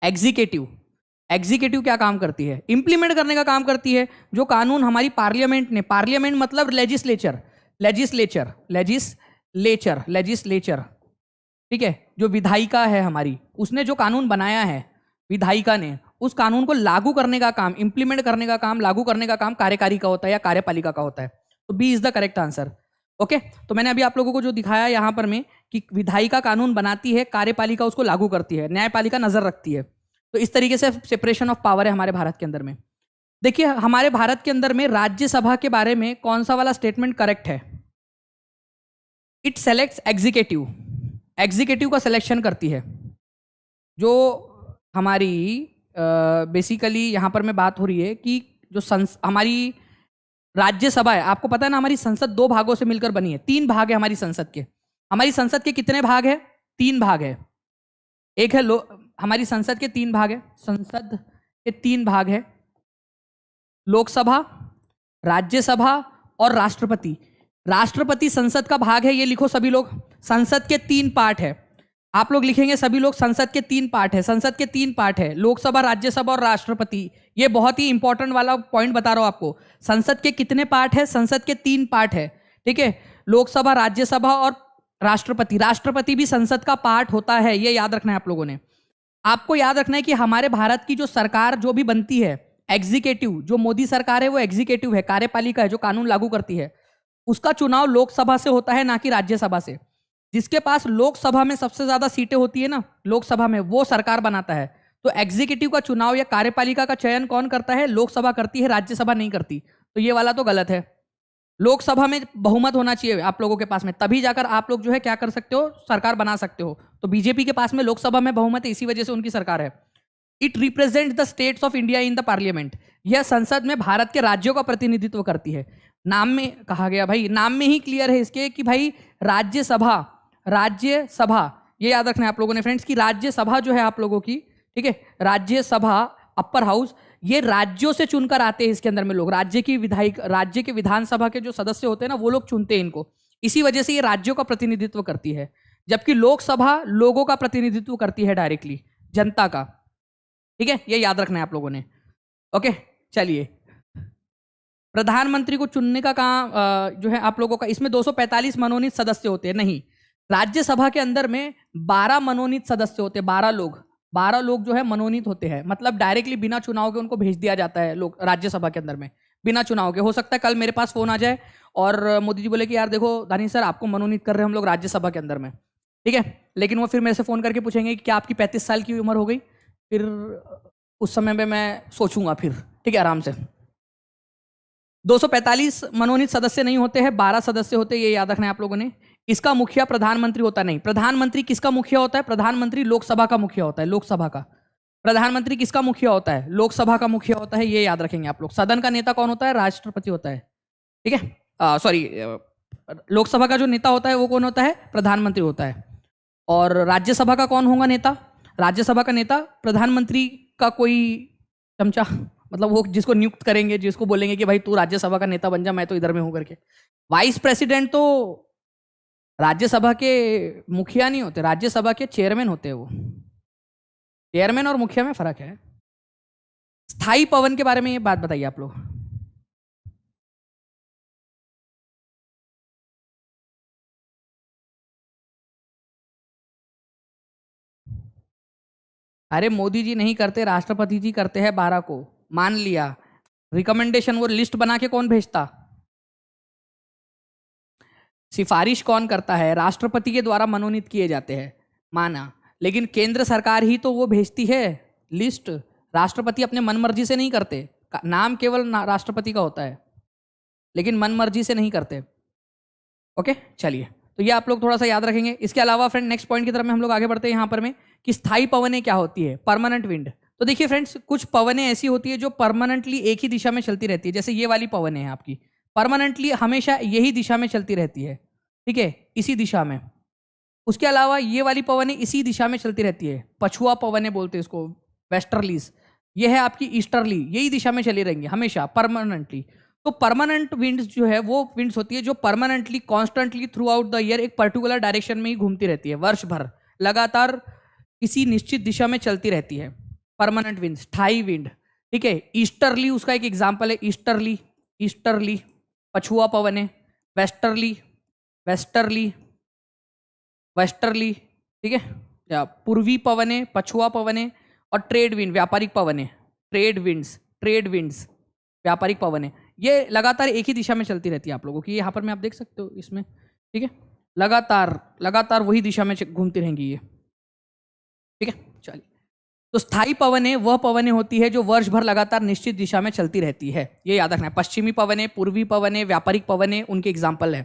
एग्जीक्यूटिव, एग्जीक्यूटिव क्या काम करती है? इंप्लीमेंट करने का काम करती है। जो कानून हमारी पार्लियामेंट ने, पार्लियामेंट मतलब लेजिस्लेचर, लेजिस्लेचर, लेजिस्लेचर, लेजिस्लेचर, ठीक है, जो विधायिका है हमारी, उसने जो कानून बनाया है, विधायिका ने, उस कानून को लागू करने का काम, इंप्लीमेंट करने का काम, लागू करने का काम कार्यकारी का होता है या कार्यपालिका का होता है। तो B is the correct answer. Okay, तो मैंने अभी आप लोगों को जो दिखाया यहां पर में कि विधायिका कानून बनाती है, कार्यपालिका उसको लागू करती है, न्यायपालिका नजर रखती है। तो इस तरीके से सेपरेशन ऑफ पावर है हमारे भारत के अंदर में। देखिए हमारे भारत के अंदर में राज्यसभा के बारे में कौन सा वाला स्टेटमेंट करेक्ट है? इट सेलेक्ट्स एग्जीक्यूटिव, एग्जीक्यूटिव का सिलेक्शन करती है। जो हमारी बेसिकली यहाँ पर में बात हो रही है कि जो हमारी राज्यसभा है, आपको पता है ना हमारी संसद 2 भागों से मिलकर बनी है, 3 भाग है हमारी संसद के। हमारी संसद के कितने भाग है? 3 भाग है। एक है हमारी संसद के 3 भाग है, संसद के 3 भाग है, लोकसभा, राज्यसभा और राष्ट्रपति। राष्ट्रपति संसद का भाग है, ये लिखो सभी लोग। संसद के 3 पार्ट है, आप लोग लिखेंगे सभी लोग, संसद के 3 पार्ट है, संसद के 3 पार्ट है, लोकसभा, राज्यसभा और राष्ट्रपति। ये बहुत ही इंपॉर्टेंट वाला पॉइंट बता रहा हूं आपको। संसद के कितने पार्ट है? संसद के 3 पार्ट है, ठीक है, लोकसभा, राज्यसभा और राष्ट्रपति। राष्ट्रपति भी संसद का पार्ट होता है, ये याद रखना है आप लोगों ने। आपको याद रखना है कि हमारे भारत की जो सरकार जो भी बनती है, एग्जीक्यूटिव, जो मोदी सरकार है वो एग्जीक्यूटिव है, कार्यपालिका है, जो कानून लागू करती है, उसका चुनाव लोकसभा से होता है, ना कि राज्यसभा से। जिसके पास लोकसभा में सबसे ज्यादा सीटें होती है ना, लोकसभा में, वो सरकार बनाता है। तो एग्जीक्यूटिव का चुनाव या कार्यपालिका का चयन कौन करता है? लोकसभा करती है, राज्यसभा नहीं करती। तो ये वाला तो गलत है। लोकसभा में बहुमत होना चाहिए आप लोगों के पास में, तभी जाकर आप लोग जो है क्या कर सकते हो, सरकार बना सकते हो। तो बीजेपी के पास में लोकसभा में बहुमत है, इसी वजह से उनकी सरकार है। It represent the states of India in the parliament. यह संसद में भारत के राज्यों का प्रतिनिधित्व करती है। नाम में कहा गया भाई, नाम में ही क्लियर है इसके कि भाई राज्यसभा, राज्यसभा, ये याद रखना है आप लोगों ने फ्रेंड्स कि राज्यसभा जो है आप लोगों की, ठीक है, राज्यसभा, अपर हाउस, ये राज्यों से चुनकर आते हैं इसके अंदर में लोग। राज्य की विधायक, राज्य के विधानसभा के जो सदस्य होते हैं ना, वो लोग चुनते हैं इनको। इसी वजह से ये राज्यों का प्रतिनिधित्व करती है, जबकि लोकसभा लोगों का प्रतिनिधित्व करती है, डायरेक्टली जनता का। ठीक है, ये याद रखना है आप लोगों ने। ओके चलिए, प्रधानमंत्री को चुनने का काम जो है आप लोगों का, इसमें 245 मनोनीत सदस्य होते हैं, नहीं, राज्यसभा के अंदर में 12 मनोनीत सदस्य होते हैं, 12 लोग जो है मनोनीत होते हैं, मतलब डायरेक्टली बिना चुनाव के उनको भेज दिया जाता है लोग राज्यसभा के अंदर में, बिना चुनाव के। हो सकता है कल मेरे पास फोन आ जाए और मोदी जी बोले कि यार देखो दानिश सर आपको मनोनीत कर रहे हैं हम लोग राज्यसभा के अंदर में, ठीक है, लेकिन वो फिर मेरे से फोन करके पूछेंगे कि क्या आपकी 35 साल की उम्र हो गई, फिर उस समय में मैं सोचूंगा फिर, ठीक है, आराम से। 245 मनोनीत सदस्य नहीं होते हैं, 12 सदस्य होते हैं, ये याद रखना है आप लोगों ने। इसका मुखिया प्रधानमंत्री होता नहीं। प्रधानमंत्री किसका मुखिया होता है? प्रधानमंत्री लोकसभा का मुखिया होता है, लोकसभा का। प्रधानमंत्री किसका मुखिया होता है? लोकसभा का मुखिया होता है, ये याद रखेंगे आप लोग। सदन का नेता कौन होता है? राष्ट्रपति होता है, ठीक है, सॉरी, लोकसभा का जो नेता होता है वो कौन होता है? प्रधानमंत्री होता है। और राज्यसभा का कौन होगा नेता? राज्यसभा का नेता प्रधानमंत्री का कोई चमचा, मतलब वो जिसको नियुक्त करेंगे, जिसको बोलेंगे कि भाई तू राज्यसभा का नेता बन जा, मैं तो इधर में हूं करके। वाइस प्रेसिडेंट तो राज्यसभा के मुखिया नहीं होते, राज्यसभा के चेयरमैन होते हैं वो। चेयरमैन और मुखिया में फर्क है। स्थायी पवन के बारे में ये बात बताइए आप लोग। अरे मोदी जी नहीं करते, राष्ट्रपति जी करते हैं 12 को, मान लिया। रिकमेंडेशन वो लिस्ट बना के कौन भेजता? सिफारिश कौन करता है? राष्ट्रपति के द्वारा मनोनीत किए जाते हैं, माना, लेकिन केंद्र सरकार ही तो वो भेजती है लिस्ट। राष्ट्रपति अपने मनमर्जी से नहीं करते, नाम केवल राष्ट्रपति का होता है, लेकिन मनमर्जी से नहीं करते। ओके, चलिए, तो ये आप लोग थोड़ा सा याद रखेंगे। इसके अलावा फ्रेंड नेक्स्ट पॉइंट की तरफ में हम लोग आगे बढ़ते हैं यहाँ पर में, कि स्थायी पवनें क्या होती है? Permanent wind. तो देखिए फ्रेंड्स, कुछ पवनें ऐसी होती है जो परमानेंटली एक ही दिशा में चलती रहती है, जैसे ये वाली पवनें हैं आपकी, परमानेंटली हमेशा यही दिशा में चलती रहती है, ठीक है, इसी दिशा में। उसके अलावा ये वाली पवनें इसी दिशा में चलती रहती है, पछुआ पवनें बोलते हैं इसको, वेस्टर्लीज। ये है आपकी ईस्टर्ली, यही दिशा में चली रहेंगी हमेशा परमानेंटली। तो परमानेंट विंड्स जो है वो विंड्स होती है जो permanently constantly through out the year एक पर्टिकुलर डायरेक्शन में ही घूमती रहती है, वर्ष भर लगातार किसी निश्चित दिशा में चलती रहती है, परमानेंट विंड, स्थायी विंड, ठीक है। ईस्टर्ली उसका एक एग्जाम्पल है, ईस्टर्ली, ईस्टर्ली पछुआ पवन है, वेस्टर्ली, वेस्टर्ली, वेस्टर्ली, ठीक है, या पूर्वी पवन है, पछुआ पवन है, और ट्रेड विंड, व्यापारिक पवन है, ट्रेड विंड्स, ट्रेड विंड्स, व्यापारिक पवन है। ये लगातार एक ही दिशा में चलती रहती है आप लोगों की, यहाँ पर मैं आप देख सकते हो इसमें, ठीक है, लगातार लगातार वही दिशा में घूमती रहेंगी ये, ठीक है। चलिए, तो स्थायी पवनें वह पवनें होती है जो वर्ष भर लगातार निश्चित दिशा में चलती रहती है, ये याद रखना है। पश्चिमी पवनें, पूर्वी पवनें, व्यापारिक पवनें उनके एग्जाम्पल है।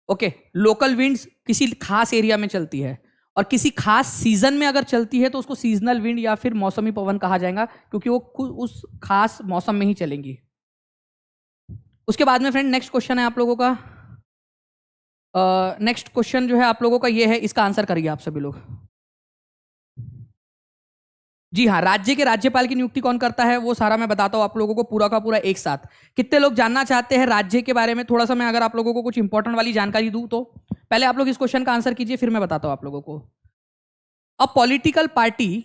ओके, लोकल विंड्स किसी खास एरिया में चलती है, और किसी खास सीजन में अगर चलती है तो उसको सीजनल विंड या फिर मौसमी पवन कहा जाएगा, क्योंकि वो उस खास मौसम में ही चलेंगी। उसके बाद में फ्रेंड नेक्स्ट क्वेश्चन है आप लोगों का, नेक्स्ट क्वेश्चन जो है आप लोगों का ये है, इसका आंसर करिए आप सभी लोग। जी हाँ, राज्य के राज्यपाल की नियुक्ति कौन करता है वो सारा मैं बताता हूं आप लोगों को पूरा का पूरा एक साथ। कितने लोग जानना चाहते हैं राज्य के बारे में? थोड़ा सा मैं अगर आप लोगों को कुछ इंपॉर्टेंट वाली जानकारी दूं तो पहले आप लोग इस क्वेश्चन का आंसर कीजिए, फिर मैं बताता हूं आप लोगों को। A political party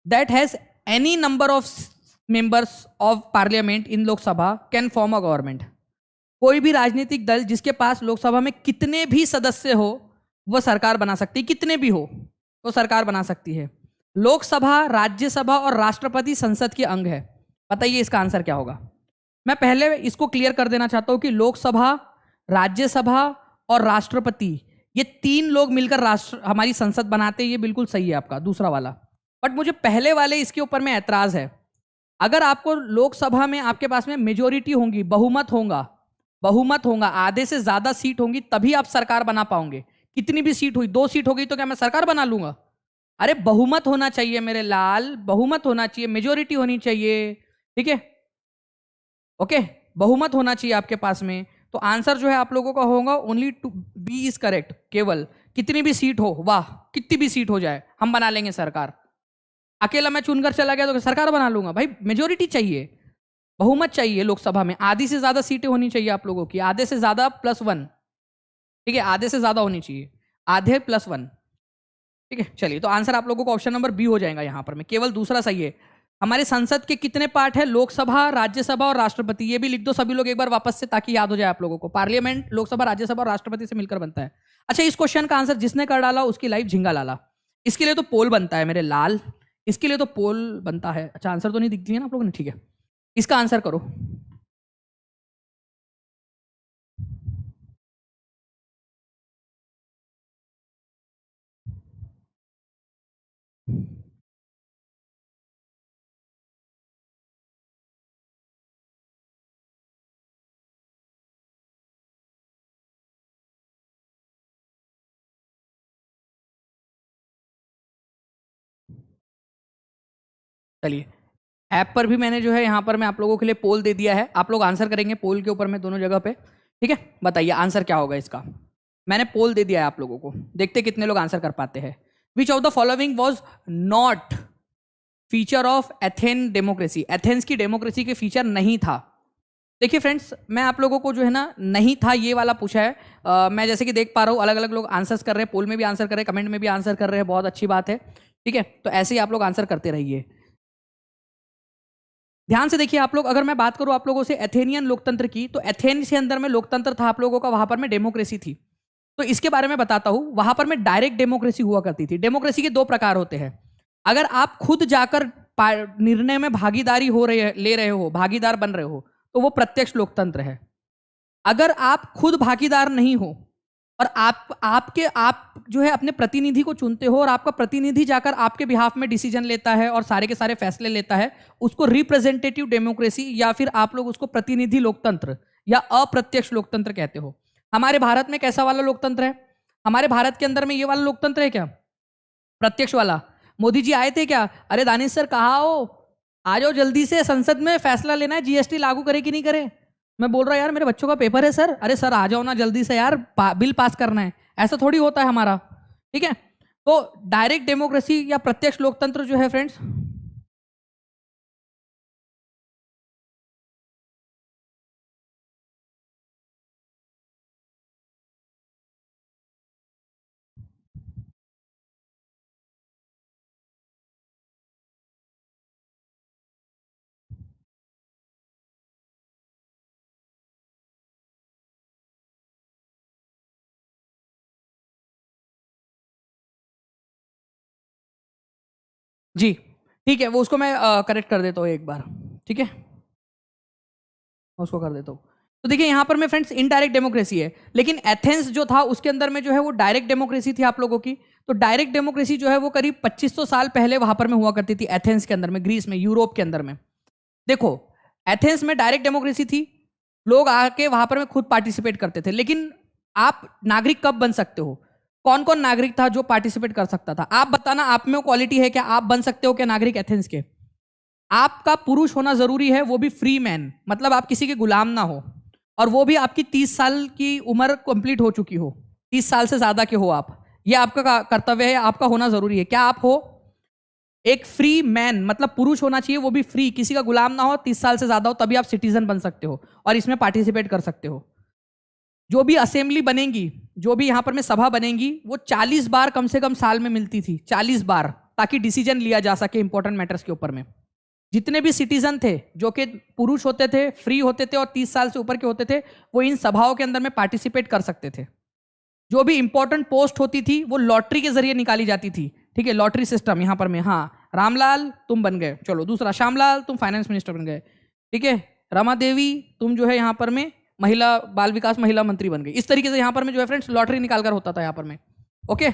that has any number of members of parliament in Lok Sabha can form a government. कोई भी राजनीतिक दल जिसके पास लोकसभा में कितने भी सदस्य हो वह सरकार बना सकती है, कितने भी हो तो सरकार बना सकती है। लोकसभा, राज्यसभा और राष्ट्रपति संसद के अंग है। बताइए इसका आंसर क्या होगा? मैं पहले इसको क्लियर कर देना चाहता हूं कि लोकसभा, राज्यसभा और राष्ट्रपति, ये तीन लोग मिलकर हमारी संसद बनाते हैं, ये बिल्कुल सही है आपका दूसरा वाला। बट मुझे पहले वाले इसके ऊपर में ऐतराज है। अगर आपको लोकसभा में आपके पास में मेजोरिटी होंगी, बहुमत होगा, बहुमत होगा, आधे से ज्यादा सीट होंगी, तभी आप सरकार बना पाओगे। कितनी भी सीट हुई, 2 सीट हो गई तो क्या मैं सरकार बना लूंगा? अरे बहुमत होना चाहिए मेरे लाल, बहुमत होना चाहिए, मेजोरिटी होनी चाहिए, ठीक है, ओके, बहुमत होना चाहिए आपके पास में। तो आंसर जो है आप लोगों का होगा only two B is correct, केवल कितनी भी सीट हो, वाह, कितनी भी सीट हो जाए हम बना लेंगे सरकार। अकेला मैं चुनकर चला गया तो सरकार बना लूंगा? भाई मेजोरिटी चाहिए, बहुमत चाहिए लोकसभा में, आधी से ज्यादा सीटें होनी चाहिए आप लोगों की, आधे से ज्यादा +1, ठीक है, आधे से ज्यादा होनी चाहिए, आधे +1, ठीक है। चलिए, तो आंसर आप लोगों को ऑप्शन नंबर बी हो जाएगा यहाँ पर में, केवल दूसरा सही है। हमारे संसद के कितने पार्ट है? लोकसभा, राज्यसभा और राष्ट्रपति। ये भी लिख दो सभी लोग एक बार वापस से, ताकि याद हो जाए आप लोगों को। पार्लियामेंट लोकसभा, राज्यसभा और राष्ट्रपति से मिलकर बनता है। अच्छा, इस क्वेश्चन का आंसर जिसने कर डाला उसकी लाइफ झिंगा लाला। इसके लिए तो पोल बनता है मेरे लाल, इसके लिए तो पोल बनता है। अच्छा, आंसर तो नहीं दिख दिया ना आप लोगों ने? ठीक है, इसका आंसर करो। चलिए, ऐप पर भी मैंने जो है यहाँ पर मैं आप लोगों के लिए पोल दे दिया है। आप लोग आंसर करेंगे पोल के ऊपर में दोनों जगह पे। ठीक है, बताइए आंसर क्या होगा इसका। मैंने पोल दे दिया है आप लोगों को, देखते कितने लोग आंसर कर पाते हैं। Which of the following was not feature of ethane democracy? Athens की डेमोक्रेसी के फीचर नहीं था। देखिए फ्रेंड्स, मैं आप लोगों को जो है ना नहीं था ये वाला पूछा है। मैं जैसे कि देख पा रहा हूँ अलग अलग लोग आंसर्स कर रहे हैं, पोल में भी आंसर कर रहे हैं, कमेंट में भी आंसर कर रहे हैं, बहुत अच्छी बात है। ठीक है, तो ऐसे ही आप लोग आंसर करते रहिए। ध्यान से देखिए आप लोग, अगर मैं बात करूं आप लोगों से एथेनियन लोकतंत्र की, तो एथेंस के अंदर में लोकतंत्र था आप लोगों का, वहां पर में डेमोक्रेसी थी। तो इसके बारे में बताता हूं। वहां पर में डायरेक्ट डेमोक्रेसी हुआ करती थी। डेमोक्रेसी के दो प्रकार होते हैं। अगर आप खुद जाकर निर्णय में भागीदारी हो रहे ले रहे हो, भागीदार बन रहे हो, तो वो प्रत्यक्ष लोकतंत्र है। अगर आप खुद भागीदार नहीं हो और आप जो है अपने प्रतिनिधि को चुनते हो, और आपका प्रतिनिधि जाकर आपके बिहाफ में डिसीजन लेता है और सारे के सारे फैसले लेता है, उसको रिप्रेजेंटेटिव डेमोक्रेसी या फिर आप लोग उसको प्रतिनिधि लोकतंत्र या अप्रत्यक्ष लोकतंत्र कहते हो। हमारे भारत में कैसा वाला लोकतंत्र है? हमारे भारत के अंदर में ये वाला लोकतंत्र है क्या? प्रत्यक्ष वाला। मोदी जी आए थे क्या? अरे दानिश सर कहाँ हो, आ जाओ जल्दी से, संसद में फैसला लेना है, जीएसटी लागू करे कि नहीं करे। मैं बोल रहा यार मेरे बच्चों का पेपर है सर, अरे सर आ जाओ ना जल्दी से यार, बिल पास करना है। ऐसा थोड़ी होता है हमारा। ठीक है, तो डायरेक्ट डेमोक्रेसी या प्रत्यक्ष लोकतंत्र जो है फ्रेंड्स, जी ठीक है, वो उसको मैं करेक्ट कर देता हूँ एक बार। ठीक है, मैं उसको कर देता हूँ। तो देखिए यहाँ पर मैं फ्रेंड्स इनडायरेक्ट डेमोक्रेसी है, लेकिन एथेंस जो था उसके अंदर में जो है वो डायरेक्ट डेमोक्रेसी थी आप लोगों की। तो डायरेक्ट डेमोक्रेसी जो है वो करीब 2500 साल पहले वहां पर में हुआ करती थी, एथेंस के अंदर में, ग्रीस में, यूरोप के अंदर में। देखो, एथेंस में डायरेक्ट डेमोक्रेसी थी, लोग आके वहां पर में खुद पार्टिसिपेट करते थे। लेकिन आप नागरिक कब बन सकते हो? कौन कौन नागरिक था जो पार्टिसिपेट कर सकता था? आप बताना, आप में क्वालिटी है क्या? आप बन सकते हो क्या नागरिक एथेंस के? आपका पुरुष होना जरूरी है, वो भी फ्री मैन, मतलब आप किसी के गुलाम ना हो, और वो भी आपकी 30 साल की उम्र कंप्लीट हो चुकी हो, 30 साल से ज्यादा के हो आप। ये आपका कर्तव्य है, आपका होना जरूरी है। क्या आप हो? एक फ्री मैन, मतलब पुरुष होना चाहिए, वो भी फ्री, किसी का गुलाम ना हो, 30 साल से ज्यादा हो, तभी आप सिटीजन बन सकते हो और इसमें पार्टिसिपेट कर सकते हो। जो भी असेंबली बनेगी, जो भी यहाँ पर में सभा बनेगी, वो 40 बार कम से कम साल में मिलती थी, 40 बार, ताकि डिसीजन लिया जा सके इंपॉर्टेंट मैटर्स के ऊपर में। जितने भी सिटीजन थे जो कि पुरुष होते थे, फ्री होते थे और 30 साल से ऊपर के होते थे, वो इन सभाओं के अंदर में पार्टिसिपेट कर सकते थे। जो भी इंपॉर्टेंट पोस्ट होती थी वो लॉटरी के जरिए निकाली जाती थी। ठीक है, लॉटरी सिस्टम यहाँ पर में। हाँ, रामलाल तुम बन गए, चलो दूसरा, श्यामलाल तुम फाइनेंस मिनिस्टर बन गए। ठीक है, रमा देवी तुम जो है यहाँ पर में महिला बाल विकास महिला मंत्री बन गई। इस तरीके से यहाँ पर में जो है फ्रेंड्स लॉटरी निकाल कर होता था यहाँ पर में। ओके,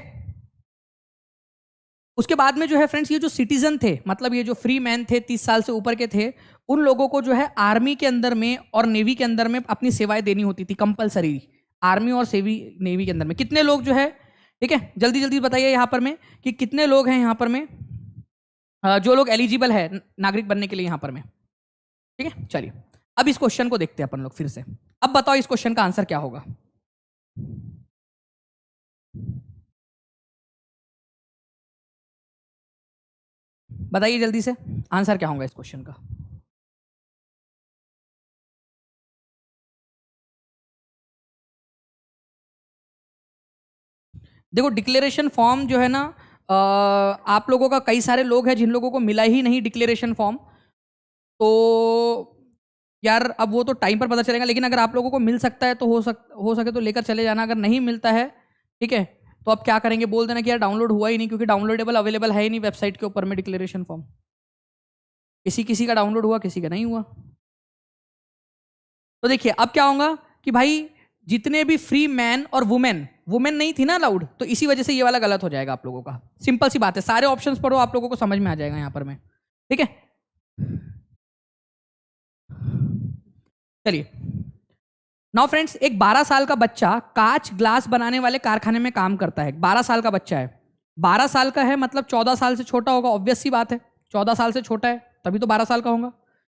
उसके बाद में जो है फ्रेंड्स ये जो सिटीजन थे, मतलब ये जो फ्री मैन थे, 30 साल से ऊपर के थे, उन लोगों को जो है आर्मी के अंदर में और नेवी के अंदर में अपनी सेवाएं देनी होती थी कंपलसरी। आर्मी और नेवी के अंदर में कितने लोग जो है, ठीक है जल्दी जल्दी बताइए यहाँ पर में कि कितने लोग हैं यहाँ पर में जो लोग एलिजिबल है नागरिक बनने के लिए यहाँ पर में। ठीक है, चलिए अब इस क्वेश्चन को देखते हैं अपन लोग फिर से। अब बताओ इस क्वेश्चन का आंसर क्या होगा? बताइए जल्दी से, आंसर क्या होगा इस क्वेश्चन का? देखो, डिक्लेरेशन फॉर्म जो है ना, आप लोगों का कई सारे लोग हैं जिन लोगों को मिला ही नहीं डिक्लेरेशन फॉर्म, तो यार अब वो तो टाइम पर पता चलेगा, लेकिन अगर आप लोगों को मिल सकता है तो हो सके तो लेकर चले जाना। अगर नहीं मिलता है, ठीक है, तो अब क्या करेंगे, बोल देना कि यार डाउनलोड हुआ ही नहीं, क्योंकि डाउनलोडेबल अवेलेबल है ही नहीं वेबसाइट के ऊपर में डिक्लेरेशन फॉर्म। किसी किसी का डाउनलोड हुआ, किसी का नहीं हुआ। तो देखिए अब क्या होगा कि भाई जितने भी फ्री मैन और वुमेन, वुमेन नहीं थी ना अलाउड, तो इसी वजह से ये वाला गलत हो जाएगा आप लोगों का। सिंपल सी बात है, सारे ऑप्शंस पढ़ो, आप लोगों को समझ में आ जाएगा यहां पर में, ठीक है। चलिए नाउ फ्रेंड्स, एक 12 साल का बच्चा कांच ग्लास बनाने वाले कारखाने में काम करता है। 12 साल का बच्चा है, 12 साल का है मतलब 14 साल से छोटा होगा, ऑब्वियस सी बात है, 14 साल से छोटा है तभी तो 12 साल का होगा।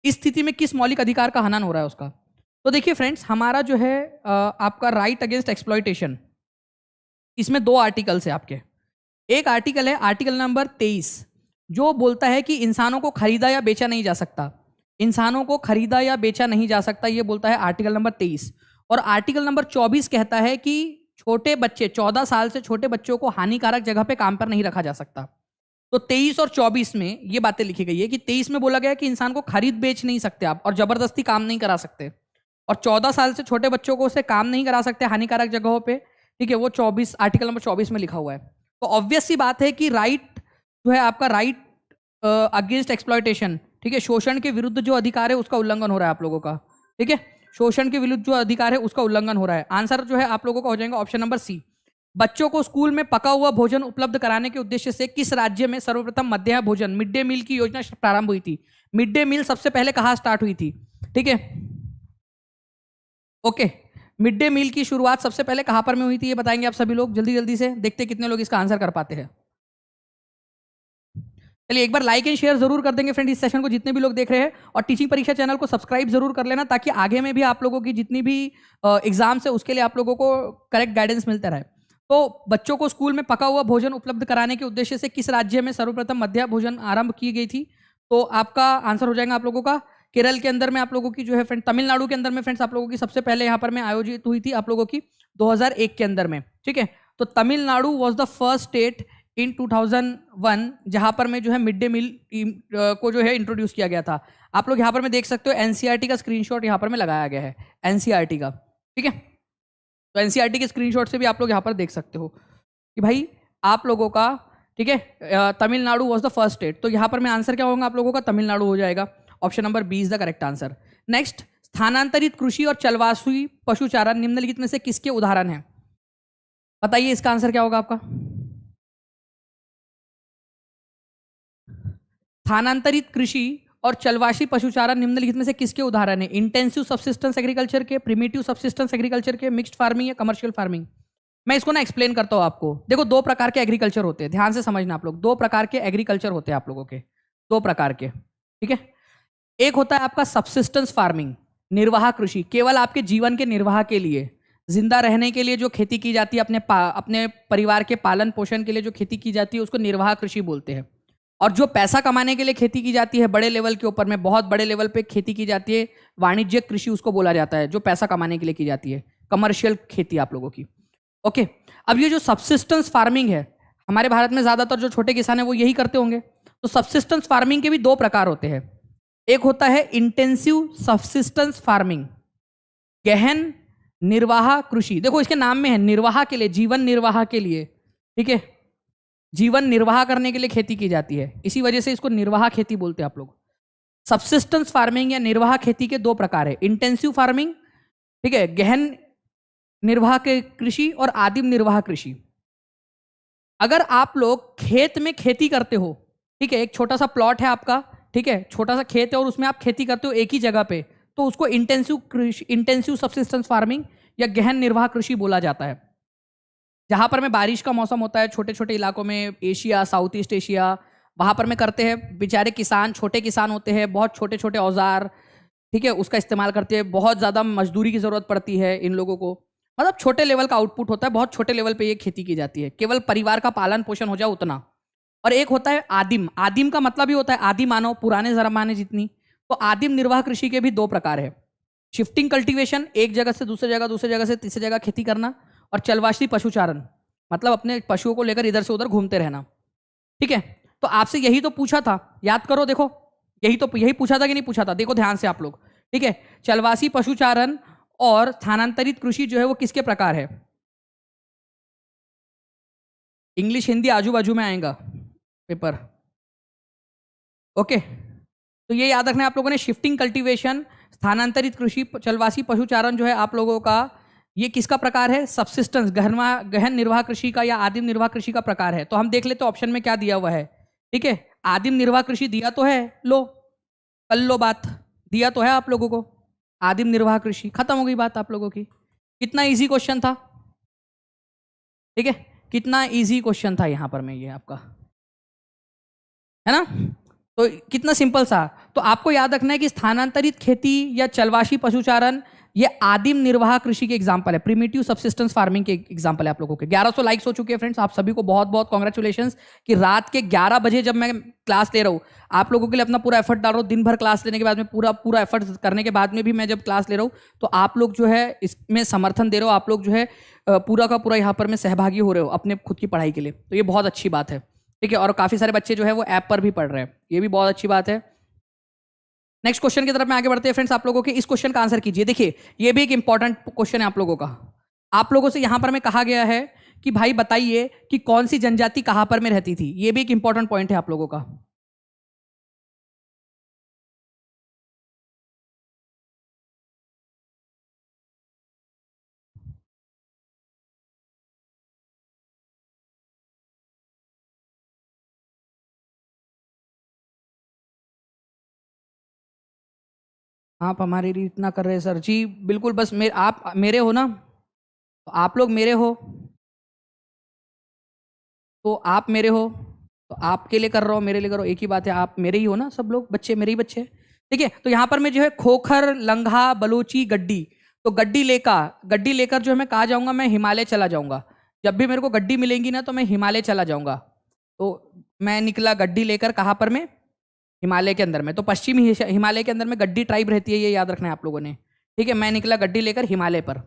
इस स्थिति में किस मौलिक अधिकार का हनन हो रहा है उसका? तो देखिए फ्रेंड्स, हमारा जो है आपका राइट अगेंस्ट एक्सप्लॉयटेशन, इसमें 2 आर्टिकल्स है आपके। एक आर्टिकल है आर्टिकल नंबर 23, जो बोलता है कि इंसानों को खरीदा या बेचा नहीं जा सकता। इंसानों को खरीदा या बेचा नहीं जा सकता, ये बोलता है आर्टिकल नंबर 23। और आर्टिकल नंबर 24 कहता है कि छोटे बच्चे, 14 साल से छोटे बच्चों को हानिकारक जगह पे काम पर नहीं रखा जा सकता। तो 23 और 24 में ये बातें लिखी गई है कि 23 में बोला गया कि इंसान को खरीद बेच नहीं सकते आप, और जबरदस्ती काम नहीं करा सकते, और 14 साल से छोटे बच्चों को उससे काम नहीं करा सकते हानिकारक जगहों पे, ठीक है, वो 24 आर्टिकल नंबर 24 में लिखा हुआ है। तो ऑब्वियस सी बात है कि राइट जो है आपका राइट अगेंस्ट एक्सप्लॉयटेशन, ठीक है, शोषण के विरुद्ध जो अधिकार है उसका उल्लंघन हो रहा है आप लोगों का, ठीक है, शोषण के विरुद्ध जो अधिकार है उसका उल्लंघन हो रहा है। आंसर जो है आप लोगों का हो जाएगा ऑप्शन नंबर सी। बच्चों को स्कूल में पका हुआ भोजन उपलब्ध कराने के उद्देश्य से किस राज्य में सर्वप्रथम मध्याह्न भोजन मिड डे मील की योजना प्रारंभ हुई थी? मिड डे मील सबसे पहले कहाँ स्टार्ट हुई थी? ठीक है, ओके, मिड डे मील की शुरुआत सबसे पहले कहां पर में हुई थी, ये बताएंगे आप सभी लोग जल्दी जल्दी से, देखते हैं कितने लोग इसका आंसर कर पाते हैं। चलिए एक बार लाइक एंड शेयर जरूर कर देंगे फ्रेंड इस सेशन को, जितने भी लोग देख रहे हैं, और टीचिंग परीक्षा चैनल को सब्सक्राइब जरूर कर लेना, ताकि आगे में भी आप लोगों की जितनी भी एग्जाम्स है उसके लिए आप लोगों को करेक्ट गाइडेंस मिलता रहे। तो बच्चों को स्कूल में पका हुआ भोजन उपलब्ध कराने के उद्देश्य से किस राज्य में सर्वप्रथम मध्याह्न भोजन आरंभ की गई थी? तो आपका आंसर हो जाएगा आप लोगों का केरल के अंदर में आप लोगों की जो है फ्रेंड, तमिलनाडु के अंदर में फ्रेंड्स आप लोगों की सबसे पहले यहाँ पर में आयोजित हुई थी आप लोगों की 2001 के अंदर में, ठीक है। तो Tamil Nadu was the first state in 2001 जहां पर में जो है मिड डे मील को जो है इंट्रोड्यूस किया गया था। आप लोग यहाँ पर में देख सकते हो एनसीईआरटी का स्क्रीनशॉट यहाँ पर में लगाया गया है, एनसीईआरटी का, ठीक है। तो एनसीईआरटी के स्क्रीनशॉट से भी आप लोग यहाँ पर देख सकते हो कि भाई आप लोगों का, ठीक है, Tamil Nadu was the first state. तो यहाँ पर में आंसर क्या होगा आप लोगों का? तमिलनाडु हो जाएगा, option number B is the correct answer. Next, स्थानांतरित कृषि और चलवासी पशुचारण निम्नलिखित में से किसके उदाहरण हैं? बताइए इसका आंसर क्या होगा आपका? स्थानांतरित कृषि और चलवासी पशुचारण निम्नलिखित में से किसके उदाहरण है? इंटेंसिव सबसिस्टेंस एग्रीकल्चर के, प्रिमिटिव सबसिस्टेंस एग्रीकल्चर के, मिक्स्ड फार्मिंग या कमर्शियल फार्मिंग? मैं इसको ना एक्सप्लेन करता हूं आपको। देखो, 2 प्रकार के एग्रीकल्चर होते हैं, ध्यान से समझना आप लोग। 2 प्रकार के एग्रीकल्चर होते हैं आप लोगों के, 2 प्रकार के, ठीक है। एक होता है आपका सबसिस्टेंस फार्मिंग, निर्वाह कृषि, केवल आपके जीवन के निर्वाह के लिए, जिंदा रहने के लिए जो खेती की जाती है, अपने परिवार के पालन पोषण के लिए जो खेती की जाती है उसको निर्वाह कृषि बोलते हैं। और जो पैसा कमाने के लिए खेती की जाती है, बड़े लेवल के ऊपर में, बहुत बड़े लेवल पे खेती की जाती है, वाणिज्यिक कृषि उसको बोला जाता है, जो पैसा कमाने के लिए की जाती है, कमर्शियल खेती आप लोगों की, ओके। अब ये जो सबसिस्टेंस फार्मिंग है, हमारे भारत में ज्यादातर जो छोटे किसान है वो यही करते होंगे। तो सबसिस्टेंस फार्मिंग के भी 2 प्रकार होते हैं। एक होता है इंटेंसिव सबसिस्टेंस फार्मिंग, गहन निर्वाह कृषि। देखो इसके नाम में है निर्वाह के लिए, जीवन निर्वाह के लिए, ठीक है, जीवन निर्वाह करने के लिए खेती की जाती है, इसी वजह से इसको निर्वाह खेती बोलते हैं आप लोग। सबसिस्टेंस फार्मिंग या निर्वाह खेती के 2 प्रकार है, इंटेंसिव फार्मिंग, ठीक है, गहन निर्वाह के कृषि, और आदिम निर्वाह कृषि। अगर आप लोग खेत में खेती करते हो, ठीक है, एक छोटा सा प्लॉट है आपका, ठीक है, छोटा सा खेत है और उसमें आप खेती करते हो एक ही जगह पे, तो उसको इंटेंसिव कृषि, इंटेंसिव सबसिस्टेंस फार्मिंग या गहन निर्वाह कृषि बोला जाता है। जहां पर में बारिश का मौसम होता है, छोटे छोटे इलाकों में, एशिया, साउथ ईस्ट एशिया, वहां पर में करते हैं। बेचारे किसान, छोटे किसान होते हैं, बहुत छोटे छोटे औजार, ठीक है, उसका इस्तेमाल करते हैं, बहुत ज़्यादा मजदूरी की ज़रूरत पड़ती है इन लोगों को, मतलब छोटे लेवल का आउटपुट होता है, बहुत छोटे लेवल पे ये खेती की जाती है, केवल परिवार का पालन पोषण हो जाए उतना। और एक होता है आदिम, आदिम का मतलब ही होता है आदि मानव, पुराने जमाने जितनी। तो आदिम निर्वाह कृषि के भी 2 प्रकार है, शिफ्टिंग कल्टीवेशन, एक जगह से दूसरी जगह, दूसरी जगह से तीसरी जगह खेती करना, और चलवासी पशुचारण, मतलब अपने पशुओं को लेकर इधर से उधर घूमते रहना। ठीक है, तो आपसे यही तो पूछा था, याद करो, देखो यही पूछा था कि नहीं पूछा था, देखो ध्यान से आप लोग। ठीक है, चलवासी पशुचारण और स्थानांतरित कृषि जो है वो किसके प्रकार है? इंग्लिश हिंदी आजू बाजू में आएगा पेपर। ओके, तो ये याद रखना है आप लोगों ने, शिफ्टिंग कल्टीवेशन, स्थानांतरित कृषि, चलवासी पशुचारण जो है आप लोगों का ये किसका प्रकार है? सबसिस्टेंस, गहन निर्वाह कृषि का या आदिम निर्वाह कृषि का प्रकार है। तो हम देख लेते ऑप्शन में क्या दिया हुआ है। ठीक है, आदिम निर्वाह कृषि दिया तो है, लो कर लो बात, दिया तो है आप लोगों को आदिम निर्वाह कृषि, खत्म हो गई बात आप लोगों की। कितना इजी क्वेश्चन था, ठीक है, कितना इजी क्वेश्चन था यहां पर में ये आपका, है ना? तो कितना सिंपल सा। तो आपको याद रखना है कि स्थानांतरित खेती या चलवासी पशुचारण ये आदिम निर्वाह कृषि के एग्जाम्पल है, प्रिमिटिव सबसिस्टेंस फार्मिंग के एग्जाम्पल है आप लोगों के। 1100 लाइक्स हो चुके हैं फ्रेंड्स, आप सभी को बहुत बहुत कॉन्ग्रेचुलेशंस कि रात के 11 बजे जब मैं क्लास ले रहा हूँ आप लोगों के लिए, अपना पूरा एफर्ट डाल रहा हूँ, दिन भर क्लास लेने के बाद में पूरा एफर्ट करने के बाद में भी मैं जब क्लास ले रहा हूँ तो आप लोग जो है इसमें समर्थन दे रहे हो, आप लोग जो है पूरा का पूरा यहाँ पर में सहभागी हो रहे हो अपने खुद की पढ़ाई के लिए, तो ये बहुत अच्छी बात है। ठीक है, और काफी सारे बच्चे जो है वो ऐप पर भी पढ़ रहे हैं, ये भी बहुत अच्छी बात है। नेक्स्ट क्वेश्चन की तरफ में आगे बढ़ते हैं फ्रेंड्स, आप लोगों के इस क्वेश्चन का आंसर कीजिए। देखिए ये भी एक इंपॉर्टेंट क्वेश्चन है आप लोगों का। आप लोगों से यहां पर में कहा गया है कि भाई बताइए कि कौन सी जनजाति कहां पर में रहती थी, ये भी एक इंपॉर्टेंट पॉइंट है आप लोगों का। आप हमारे लिए इतना कर रहे हैं सर जी, बिल्कुल, बस आप मेरे हो ना, तो आप लोग मेरे हो, तो आप मेरे हो, तो आपके लिए कर रहा हूँ, मेरे लिए करो, एक ही बात है, आप मेरे ही हो ना, सब लोग बच्चे मेरे ही बच्चे। ठीक है, तो यहाँ पर मैं जो है खोखर, लंघा, बलोची, गड्डी, तो गड्डी लेकर जो है मैं कहाँ जाऊँगा? मैं हिमालय चला जाऊँगा। जब भी मेरे को गड्डी मिलेंगी ना तो मैं हिमालय चला जाऊँगा। तो मैं निकला गड्डी लेकर, कहाँ पर मैं? हिमालय के अंदर में, तो पश्चिमी हिमालय के अंदर में गड्डी ट्राइब रहती है, ये याद रखना है आप लोगों ने। ठीक है, मैं निकला गड्डी लेकर हिमालय पर।